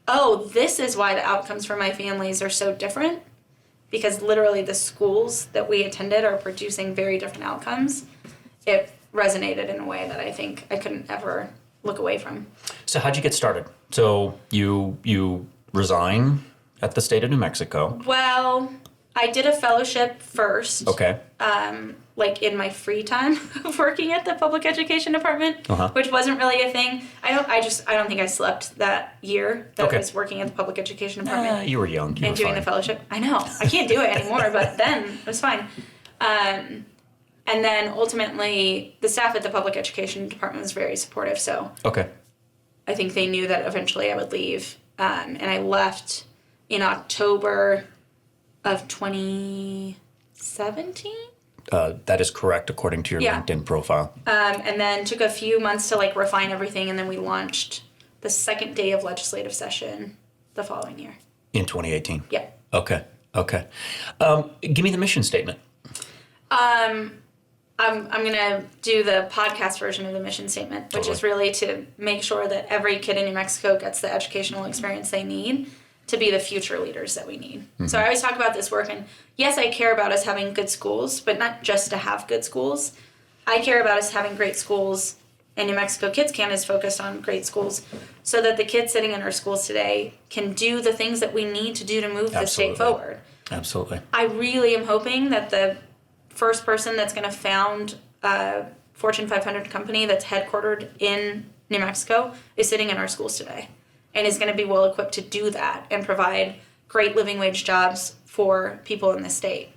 oh, this is why the outcomes for my families are so different, because literally the schools that we attended are producing very different outcomes, it resonated in a way that I think I couldn't ever look away from. So how'd you get started? So you resign at the state of New Mexico. Well, I did a fellowship first. Okay. Like in my free time of working at the public education department, which wasn't really a thing. I don't think I slept that year that I was working at the public education department. You were young. And doing the fellowship. I know. I can't do it anymore, but then it was fine. And then ultimately, the staff at the public education department was very supportive. So I think they knew that eventually I would leave. And I left in October of 2017. That is correct, according to your LinkedIn profile. And then took a few months to like refine everything, and then we launched the second day of legislative session the following year. In 2018? Yeah. Okay. Give me the mission statement. I'm going to do the podcast version of the mission statement, which is really to make sure that every kid in New Mexico gets the educational experience they need to be the future leaders that we need. Mm-hmm. So I always talk about this work, and yes, I care about us having good schools, but not just to have good schools. I care about us having great schools, and NewMexicoKidsCAN is focused on great schools so that the kids sitting in our schools today can do the things that we need to do to move the state forward. Absolutely. I really am hoping that the first person that's going to found a Fortune 500 company that's headquartered in New Mexico is sitting in our schools today and is going to be well equipped to do that and provide great living wage jobs for people in the state.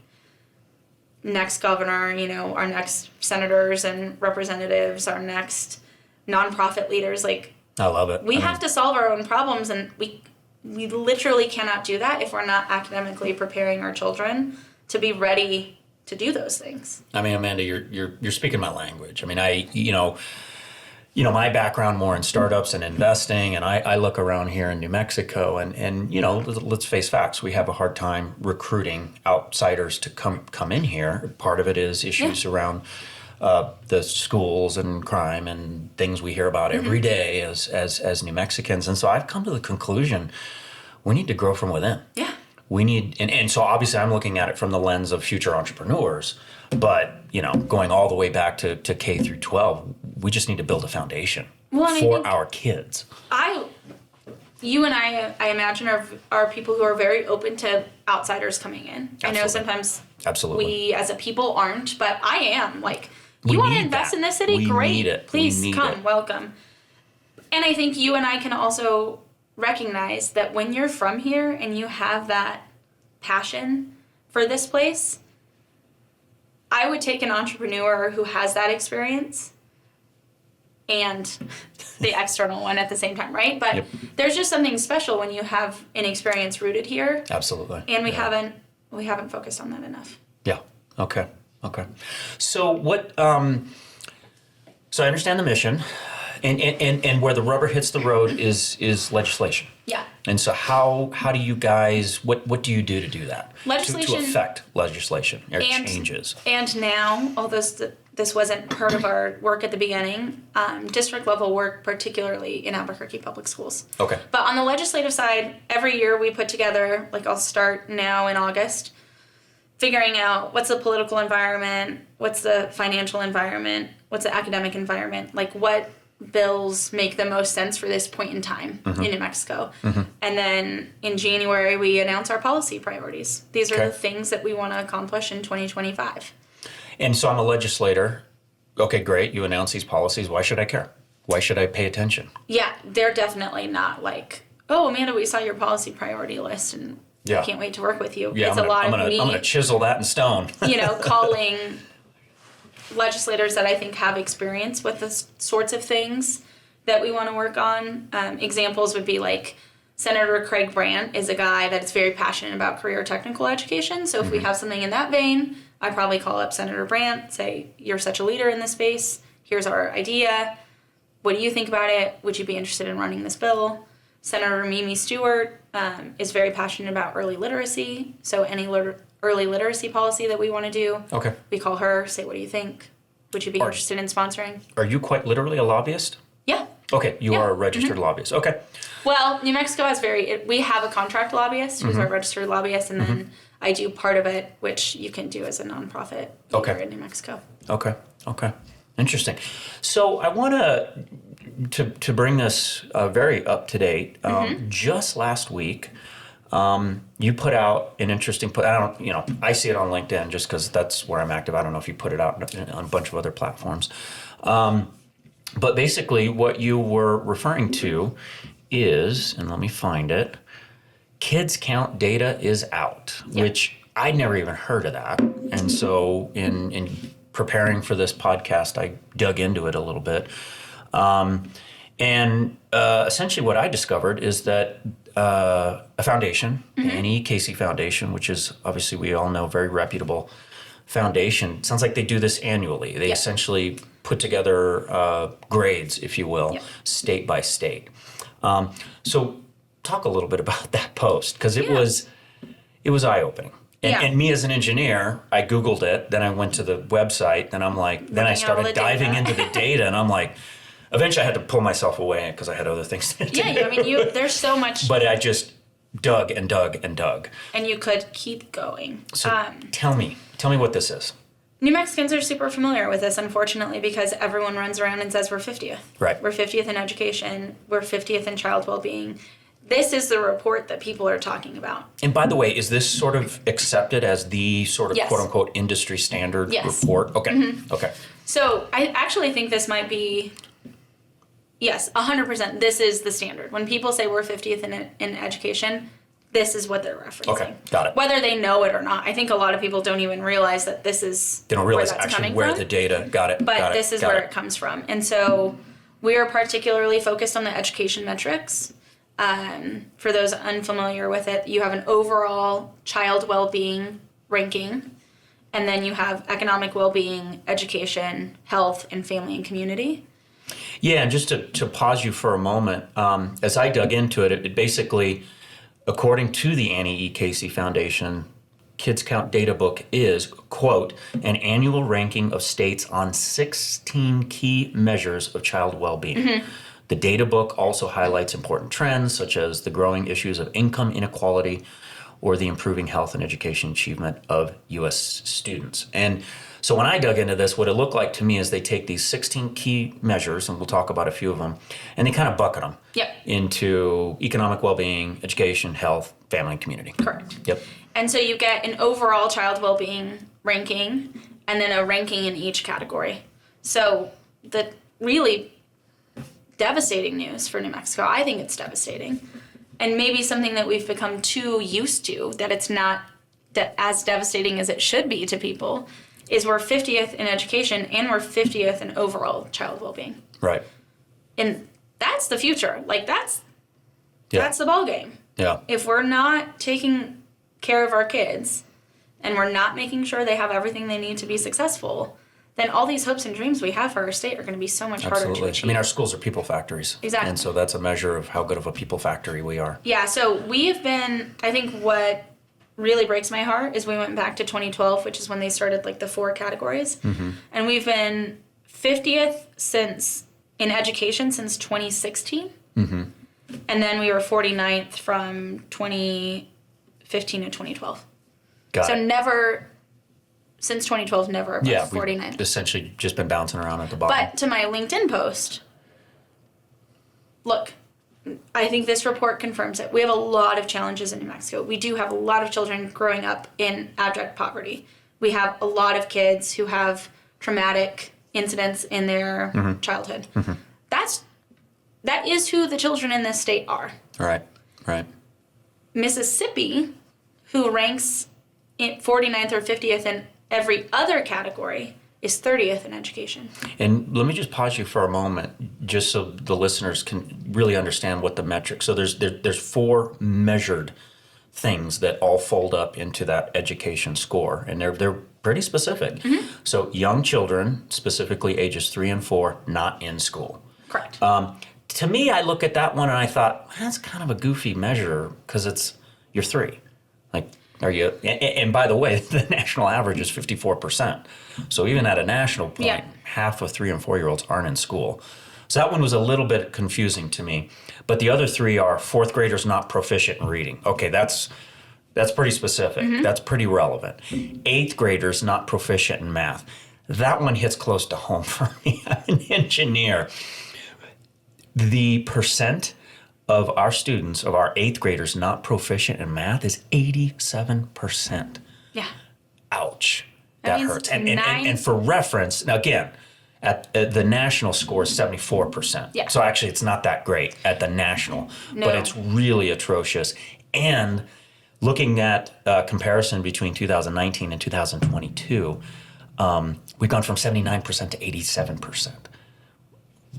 Next governor, you know, our next senators and representatives, our next nonprofit leaders, like, I love it. We have to solve our own problems, and we literally cannot do that if we're not academically preparing our children to be ready to do those things. I mean, Amanda, you're speaking my language. I mean, my background more in startups and investing, and I look around here in New Mexico, and you know, let's face facts. We have a hard time recruiting outsiders to come in here. Part of it is issues around the schools and crime and things we hear about every day as New Mexicans. And so I've come to the conclusion we need to grow from within. Yeah. We need, and so obviously I'm looking at it from the lens of future entrepreneurs, but, you know, going all the way back to K through 12, we just need to build a foundation for our kids. you and I imagine, are people who are very open to outsiders coming in. Absolutely. I know sometimes Absolutely. we as a people aren't, but I am. Like, you want to invest in this city? We Great. need it. Please We need come. it. Welcome. And I think you and I can also recognize that when you're from here and you have that passion for this place, I would take an entrepreneur who has that experience and the external one at the same time, right? But there's just something special when you have an experience rooted here. Absolutely. And we haven't focused on that enough. Yeah. Okay. So what? So I understand the mission, and where the rubber hits the road is legislation. Yeah. And so how do you guys, what do you do to do that? Legislation to affect legislation or changes. And now, although this wasn't part of our work at the beginning, district level work, particularly in Albuquerque public schools. Okay. But on the legislative side, every year we put together, like I'll start now in August, figuring out what's the political environment, what's the financial environment, what's the academic environment, like what bills make the most sense for this point in time in New Mexico. And then in January, we announce our policy priorities. These are the things that we want to accomplish in 2025. And so I'm a legislator. Okay, great. You announce these policies. Why should I care? Why should I pay attention? Yeah, they're definitely not like, oh, Amanda, we saw your policy priority list and I can't wait to work with you. Yeah, it's I'm me, going to chisel that in stone. Calling legislators that I think have experience with the sorts of things that we want to work on. Examples would be like Senator Craig Brandt is a guy that's very passionate about career technical education. So if we have something in that vein, I probably call up Senator Brandt, say, you're such a leader in this space. Here's our idea. What do you think about it? Would you be interested in running this bill? Senator Mimi Stewart is very passionate about early literacy. So any early literacy policy that we want to do, we call her, say, what do you think? Would you be interested in sponsoring? Are you quite literally a lobbyist? Yeah. Okay, you are a registered lobbyist. Okay. Well, New Mexico has we have a contract lobbyist who's our registered lobbyist, and then I do part of it, which you can do as a nonprofit here in New Mexico. Okay. Interesting. So I want to bring this very up to date. Just last week, you put out an interesting I see it on LinkedIn just because that's where I'm active. I don't know if you put it out on a bunch of other platforms. But basically what you were referring to is, and let me find it, Kids Count data is out, which I'd never even heard of that. And so in preparing for this podcast, I dug into it a little bit. Essentially what I discovered is that a foundation, the Annie Casey Foundation, which is obviously we all know very reputable foundation, sounds like they do this annually. They essentially put together grades, if you will, state by state. So talk a little bit about that post, because it was eye-opening. And me as an engineer, I Googled it, then I went to the website, then I started diving into the data, and I'm like, eventually I had to pull myself away because I had other things to do. There's so much. But I just dug and dug and dug. And you could keep going. So tell me what this is. New Mexicans are super familiar with this, unfortunately, because everyone runs around and says we're 50th. Right. We're 50th in education. We're 50th in child well-being. This is the report that people are talking about. And by the way, is this sort of accepted as the sort of quote-unquote industry standard report? Okay. Okay. So I actually think this might be, 100%. This is the standard. When people say we're 50th in education, this is what they're referencing. Okay, got it. Whether they know it or not. I think a lot of people don't even realize that this is They don't realize where that's actually coming where from. the data, got it. But this is where it comes from. And so we are particularly focused on the education metrics. For those unfamiliar with it, you have an overall child well-being ranking, and then you have economic well-being, education, health, and family and community. Yeah, and just to pause you for a moment, as I dug into it, it basically, according to the Annie E. Casey Foundation, Kids Count Data Book is, quote, an annual ranking of states on 16 key measures of child well-being. The data book also highlights important trends, such as the growing issues of income inequality, or the improving health and education achievement of U.S. students. And so when I dug into this, what it looked like to me is they take these 16 key measures, and we'll talk about a few of them, and they kind of bucket them into economic well-being, education, health, family, and community. Correct. Yep. And so you get an overall child well-being ranking and then a ranking in each category. So the really devastating news for New Mexico, I think it's devastating, and maybe something that we've become too used to, that it's not as devastating as it should be to people, is we're 50th in education and we're 50th in overall child well-being. Right. And that's the future. Like, that's the ball game. Yeah. If we're not taking care of our kids and we're not making sure they have everything they need to be successful, then all these hopes and dreams we have for our state are going to be so much harder to achieve. I mean, our schools are people factories. Exactly. And so that's a measure of how good of a people factory we are. Yeah, so we've been, I think what really breaks my heart is we went back to 2012, which is when they started like the 4 categories. Mm-hmm. And we've been 50th in education since 2016. Mm-hmm. And then we were 49th from 2015 to 2012. Got it. Never, since 2012, never above 49th. We've essentially just been bouncing around at the bottom. But to my LinkedIn post, look, I think this report confirms it. We have a lot of challenges in New Mexico. We do have a lot of children growing up in abject poverty. We have a lot of kids who have traumatic incidents in their childhood. Mm-hmm. That is who the children in this state are. Right. Mississippi, who ranks 49th or 50th in every other category, is 30th in education. And let me just pause you for a moment, just so the listeners can really understand what the metrics. So there's 4 measured things that all fold up into that education score, and they're pretty specific. Mm-hmm. So young children, specifically ages 3 and 4, not in school. Correct. To me, I look at that one and I thought, that's kind of a goofy measure because you're 3. Like, are you? And by the way, the national average is 54%. So even at a national point, half of 3 and 4-year-olds aren't in school. So that one was a little bit confusing to me. But the other 3 are 4th graders not proficient in reading. Okay, that's pretty specific. Mm-hmm. That's pretty relevant. 8th graders not proficient in math. That one hits close to home for me. I'm an engineer. The percent of our students, of our 8th graders not proficient in math is 87%. Yeah. Ouch. That hurts. And for reference, now again, at the national score is 74%. Yeah. So actually it's not that great at the national, but it's really atrocious. And looking at comparison between 2019 and 2022, we've gone from 79% to 87%.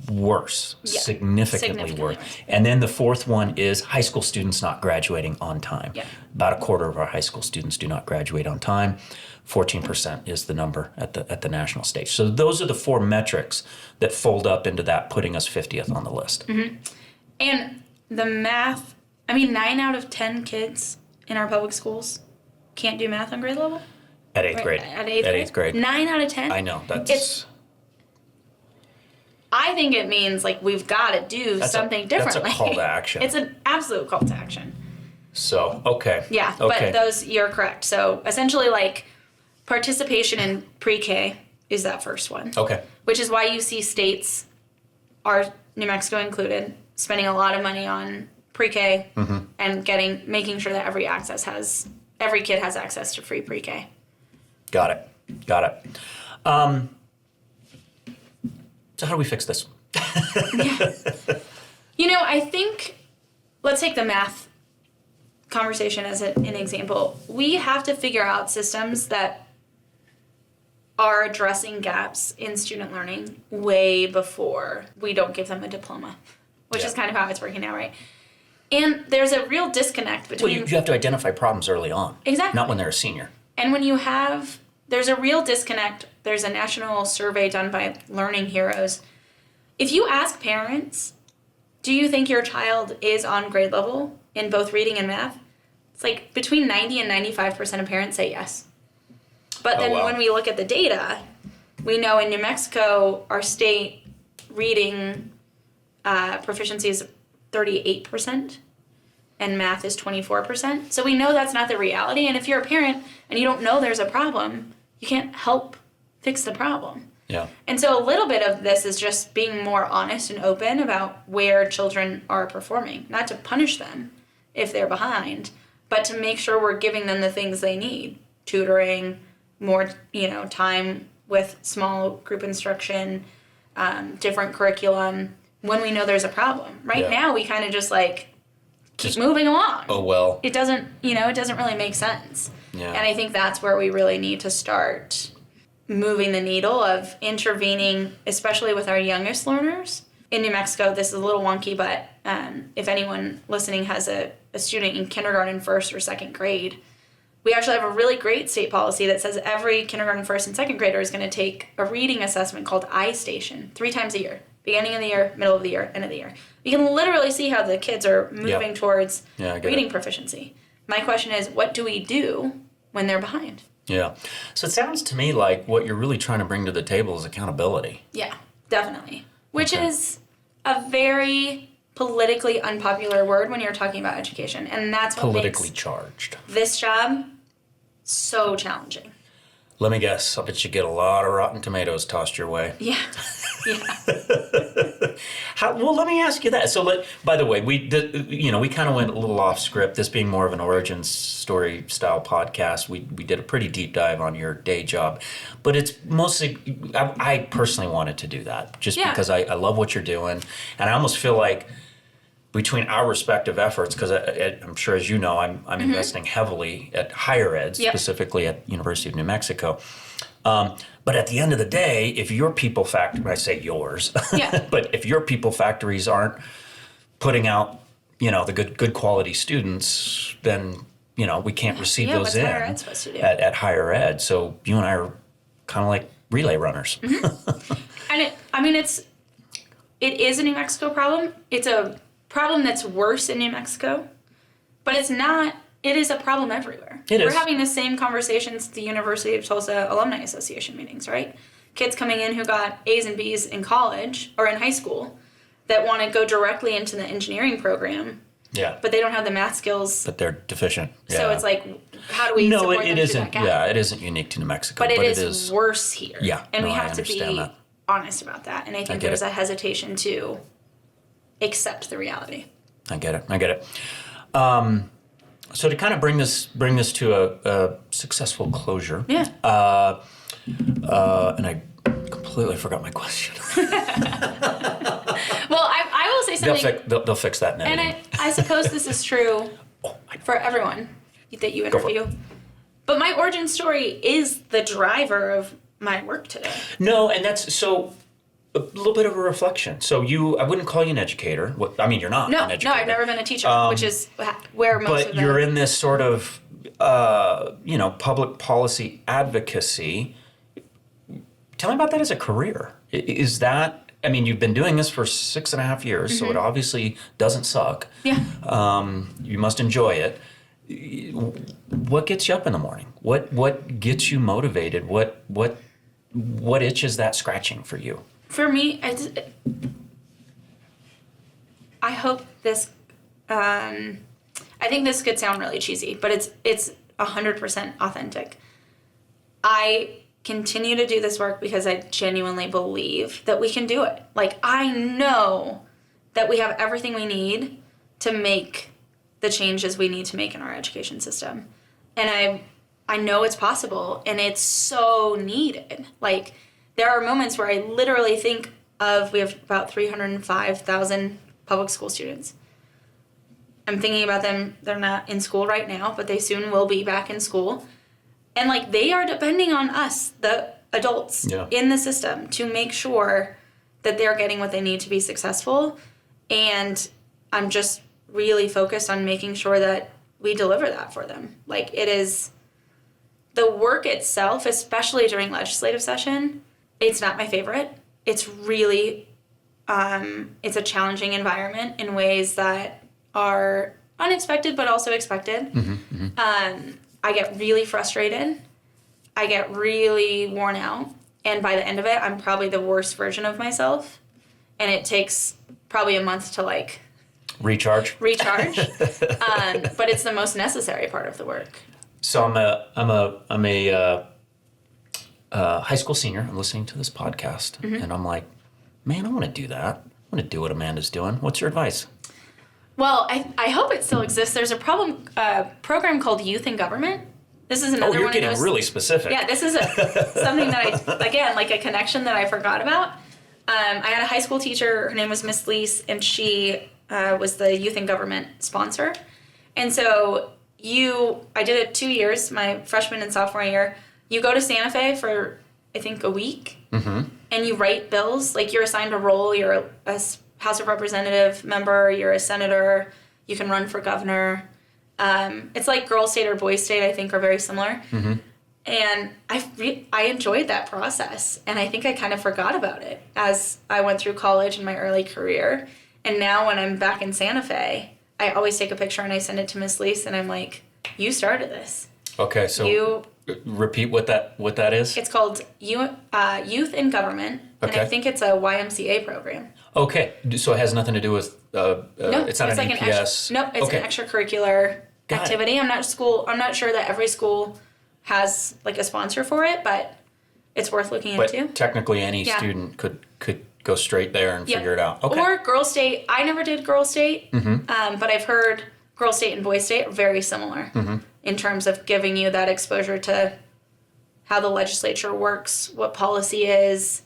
Worse, significantly worse. And then the 4th one is high school students not graduating on time. Yeah. About a quarter of our high school students do not graduate on time. 14% is the number at the national stage. So those are the 4 metrics that fold up into that, putting us 50th on the list. Mm-hmm. And the math, 9 out of 10 kids in our public schools can't do math on grade level? At 8th grade. At 8th grade? 9 out of 10? I know. I think it means we've got to do something differently. That's a call to action. It's an absolute call to action. So, okay. Yeah, okay. But you're correct. So essentially participation in pre-K is that first one. Okay. Which is why you see states, New Mexico included, spending a lot of money on pre-K and making sure that every kid has access to free pre-K. Got it. So how do we fix this? Yeah. I think, let's take the math conversation as an example. We have to figure out systems that are addressing gaps in student learning way before we don't give them a diploma, which is kind of how it's working now, right? And there's a real disconnect between... Well, you have to identify problems early on. Exactly. Not when they're a senior. And when there's a real disconnect. There's a national survey done by Learning Heroes. If you ask parents, do you think your child is on grade level in both reading and math? It's between 90 and 95% of parents say yes. But then when we look at the data, we know in New Mexico, our state reading proficiency is 38%. and math is 24%. So we know that's not the reality. And if you're a parent and you don't know there's a problem, you can't help fix the problem. Yeah. And so a little bit of this is just being more honest and open about where children are performing, not to punish them if they're behind, but to make sure we're giving them the things they need. Tutoring, more, time with small group instruction, different curriculum, when we know there's a problem. Right now, we kind of just keep moving along. Oh, well. It doesn't really make sense. Yeah. And I think that's where we really need to start moving the needle of intervening, especially with our youngest learners. In New Mexico, this is a little wonky, but if anyone listening has a student in kindergarten, first or second grade, we actually have a really great state policy that says every kindergarten, first, and second grader is going to take a reading assessment called iStation 3 times a year. Beginning of the year, middle of the year, end of the year. You can literally see how the kids are moving towards reading proficiency. My question is, what do we do when they're behind? Yeah. So it sounds to me like what you're really trying to bring to the table is accountability. Yeah, definitely. Which is a very politically unpopular word when you're talking about education. And that's what politically makes charged. This job so challenging. Let me guess. I bet you get a lot of rotten tomatoes tossed your way. Yeah. Well, let me ask you that. So, by the way, we kind of went a little off script. This being more of an origin story style podcast, we did a pretty deep dive on your day job, but it's mostly I personally wanted to do that just because I love what you're doing, and I almost feel like between our respective efforts, because I'm sure, as you know, I'm investing heavily at higher ed, specifically at University of New Mexico. But at the end of the day, if your people factory, I say yours, but if your people factories aren't putting out, the good quality students, then, we can't receive those in higher ed supposed to do? At higher ed. So you and I are kind of like relay runners. And it is a New Mexico problem. It's a problem that's worse in New Mexico, but it's not. It is a problem everywhere. We're having the same conversations at the University of Tulsa Alumni Association meetings, right? Kids coming in who got A's and B's in college or in high school that want to go directly into the engineering program. Yeah. But they don't have the math skills. But they're deficient. Yeah. So it's like, how do we support them through that gap? Yeah, it isn't unique to New Mexico. But it is worse here. Yeah. And we have to be honest about that. And I think there's a hesitation to accept the reality. I get it. So to kind of bring this to a successful closure. Yeah. And I completely forgot my question. Well, I will say something. They'll fix that now. And I suppose this is true for everyone that you interview. But my origin story is the driver of my work today. No, and that's so. A little bit of a reflection. So I wouldn't call you an educator. I mean, you're not an educator. No, I've never been a teacher, which is where most of But you're in this sort of, public policy advocacy. Tell me about that as a career. Is that, you've been doing this for 6.5 years, so it obviously doesn't suck. Yeah. You must enjoy it. What gets you up in the morning? What gets you motivated? What itch is that scratching for you? For me, I hope this. I think this could sound really cheesy, but it's 100% authentic. I continue to do this work because I genuinely believe that we can do it. I know that we have everything we need to make the changes we need to make in our education system, and I know it's possible, and it's so needed. There are moments where I literally think of, we have about 305,000 public school students. I'm thinking about them, they're not in school right now, but they soon will be back in school. And they are depending on us, the adults in the system, to make sure that they're getting what they need to be successful. And I'm just really focused on making sure that we deliver that for them. It is the work itself, especially during legislative session. It's not my favorite. It's really, it's a challenging environment in ways that are unexpected but also expected. I get really frustrated. I get really worn out. And by the end of it, I'm probably the worst version of myself. And it takes probably a month to Recharge. But it's the most necessary part of the work. So I'm a high school senior. I'm listening to this podcast, and I'm like, man, I want to do that. I want to do what Amanda's doing. What's your advice? Well, I hope it still exists. There's a program called Youth in Government. This is another one. Oh, you're getting really specific. Yeah, this is something that again, like a connection that I forgot about. I had a high school teacher. Her name was Miss Lease, and she was the Youth in Government sponsor. And so I did it 2 years, my freshman and sophomore year. You go to Santa Fe for, I think, a week, and you write bills. Like, you're assigned a role. You're a House of Representative member. You're a senator. You can run for governor. It's like Girls State or Boys State, I think, are very similar. And I enjoyed that process, and I think I kind of forgot about it as I went through college and my early career. And now when I'm back in Santa Fe, I always take a picture and I send it to Miss Lease, and I'm like, you started this. Okay, so repeat what that is. It's called Youth in Government, and I think it's a YMCA program. Okay, so it has nothing to do with no, it's not an like EPS. Nope, it's an extracurricular activity. I'm not sure that every school has like a sponsor for it, but it's worth looking into. But technically, any student could go straight there and figure it out. Okay. Or Girls State. I never did Girls State, but I've heard Girls State and Boys State are very similar in terms of giving you that exposure to how the legislature works, what policy is.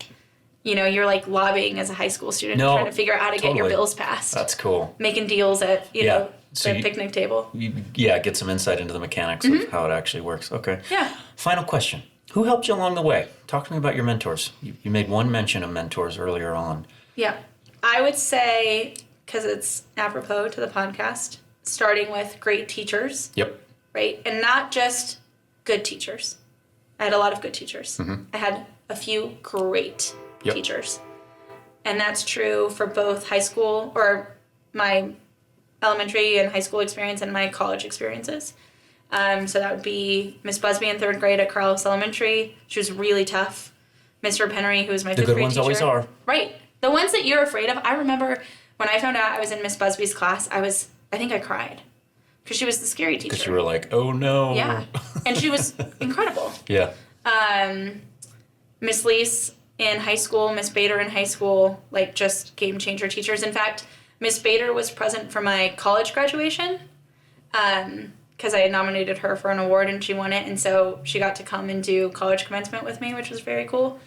You know, you're like lobbying as a high school student, trying to figure out how to get your bills passed. That's cool. Making deals at, the picnic table. Get some insight into the mechanics of how it actually works. Okay. Yeah. Final question. Who helped you along the way? Talk to me about your mentors. You made one mention of mentors earlier on. Yeah. I would say, because it's apropos to the podcast, starting with great teachers. Yep. Right? And not just good teachers. I had a lot of good teachers. I had a few great teachers. And that's true for both high school, or my elementary and high school experience, and my college experiences. So that would be Miss Busby in 3rd grade at Carlos Elementary. She was really tough. Mr. Pennery, who was my 5th grade teacher. The good ones always are. Right. The ones that you're afraid of. I remember when I found out I was in Miss Busby's class, I think I cried. Because she was the scary teacher. Because you were like, oh no. Yeah. And she was incredible. Yeah. Miss Lease in high school, Miss Bader in high school, like just game changer teachers. In fact, Miss Bader was present for my college graduation because I had nominated her for an award and she won it. And so she got to come and do college commencement with me, which was very cool.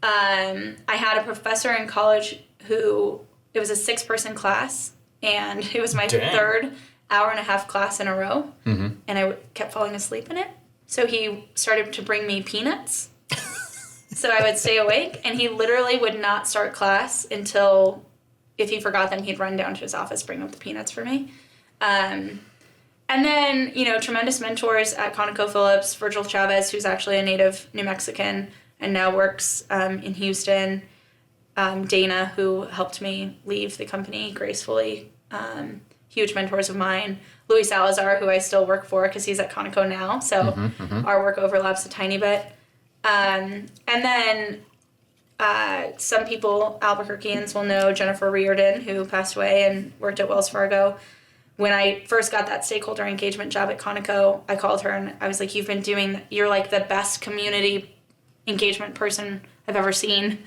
I had a professor in college it was a 6-person class, and it was my 3rd hour-and-a-half class in a row, and I kept falling asleep in it. So he started to bring me peanuts. So I would stay awake, and he literally would not start class until, if he forgot them, he'd run down to his office, bring up the peanuts for me. And then, tremendous mentors at ConocoPhillips, Virgil Chavez, who's actually a native New Mexican and now works in Houston. Dana, who helped me leave the company gracefully. Huge mentors of mine. Louis Salazar, who I still work for because he's at Conoco now, so our work overlaps a tiny bit. And then some people, Albuquerqueans, will know Jennifer Reardon, who passed away and worked at Wells Fargo. When I first got that stakeholder engagement job at Conoco, I called her and I was like, you're like the best community engagement person I've ever seen.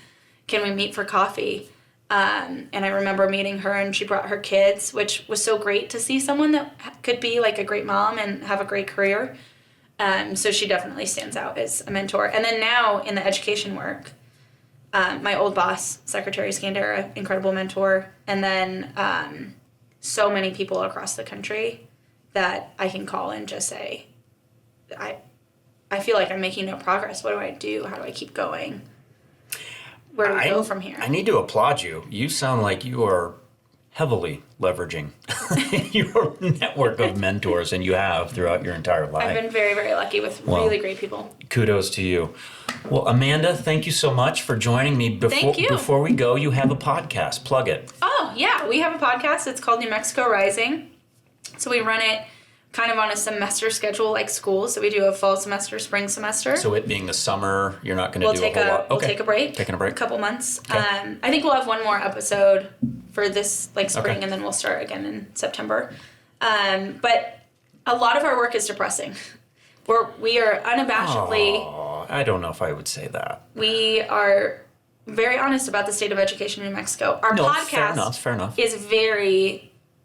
Can we meet for coffee? And I remember meeting her, and she brought her kids, which was so great to see someone that could be like a great mom and have a great career. So she definitely stands out as a mentor. And then now in the education work, my old boss, Secretary Scandera, incredible mentor. And then so many people across the country that I can call and just say, I feel like I'm making no progress. What do I do? How do I keep going? Where do we go from here? I need to applaud you. You sound like you are heavily leveraging your network of mentors, and you have throughout your entire life. I've been very, very lucky with really great people. Kudos to you. Well, Amanda, thank you so much for joining me. Thank you. Before we go, you have a podcast. Plug it. Oh, yeah. We have a podcast. It's called New Mexico Rising. So we run it kind of on a semester schedule like school. So we do a fall semester, spring semester. So it being the summer, you're not going to do a whole lot? We'll take a break. Taking a break. A couple months. Okay. I think we'll have one more episode for this like spring, Okay. and then we'll start again in September. But a lot of our work is depressing. We are unabashedly. Oh, I don't know if I would say that. We are very honest about the state of education in New Mexico. Our podcast fair enough. is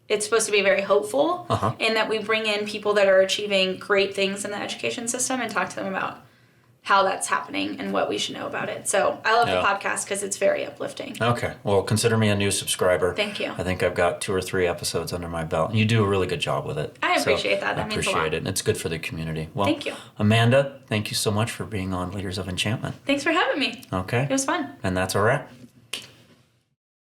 it's supposed to be very hopeful in that we bring in people that are achieving great things in the education system and talk to them about how that's happening and what we should know about it. So I love the podcast because it's very uplifting. Okay. Well, consider me a new subscriber. Thank you. I think I've got 2 or 3 episodes under my belt. You do a really good job with it. I appreciate that. That means a lot. I appreciate it. And it's good for the community. Well, Thank you. Amanda, thank you so much for being on Leaders of Enchantment. Thanks for having me. Okay. It was fun. And that's a wrap.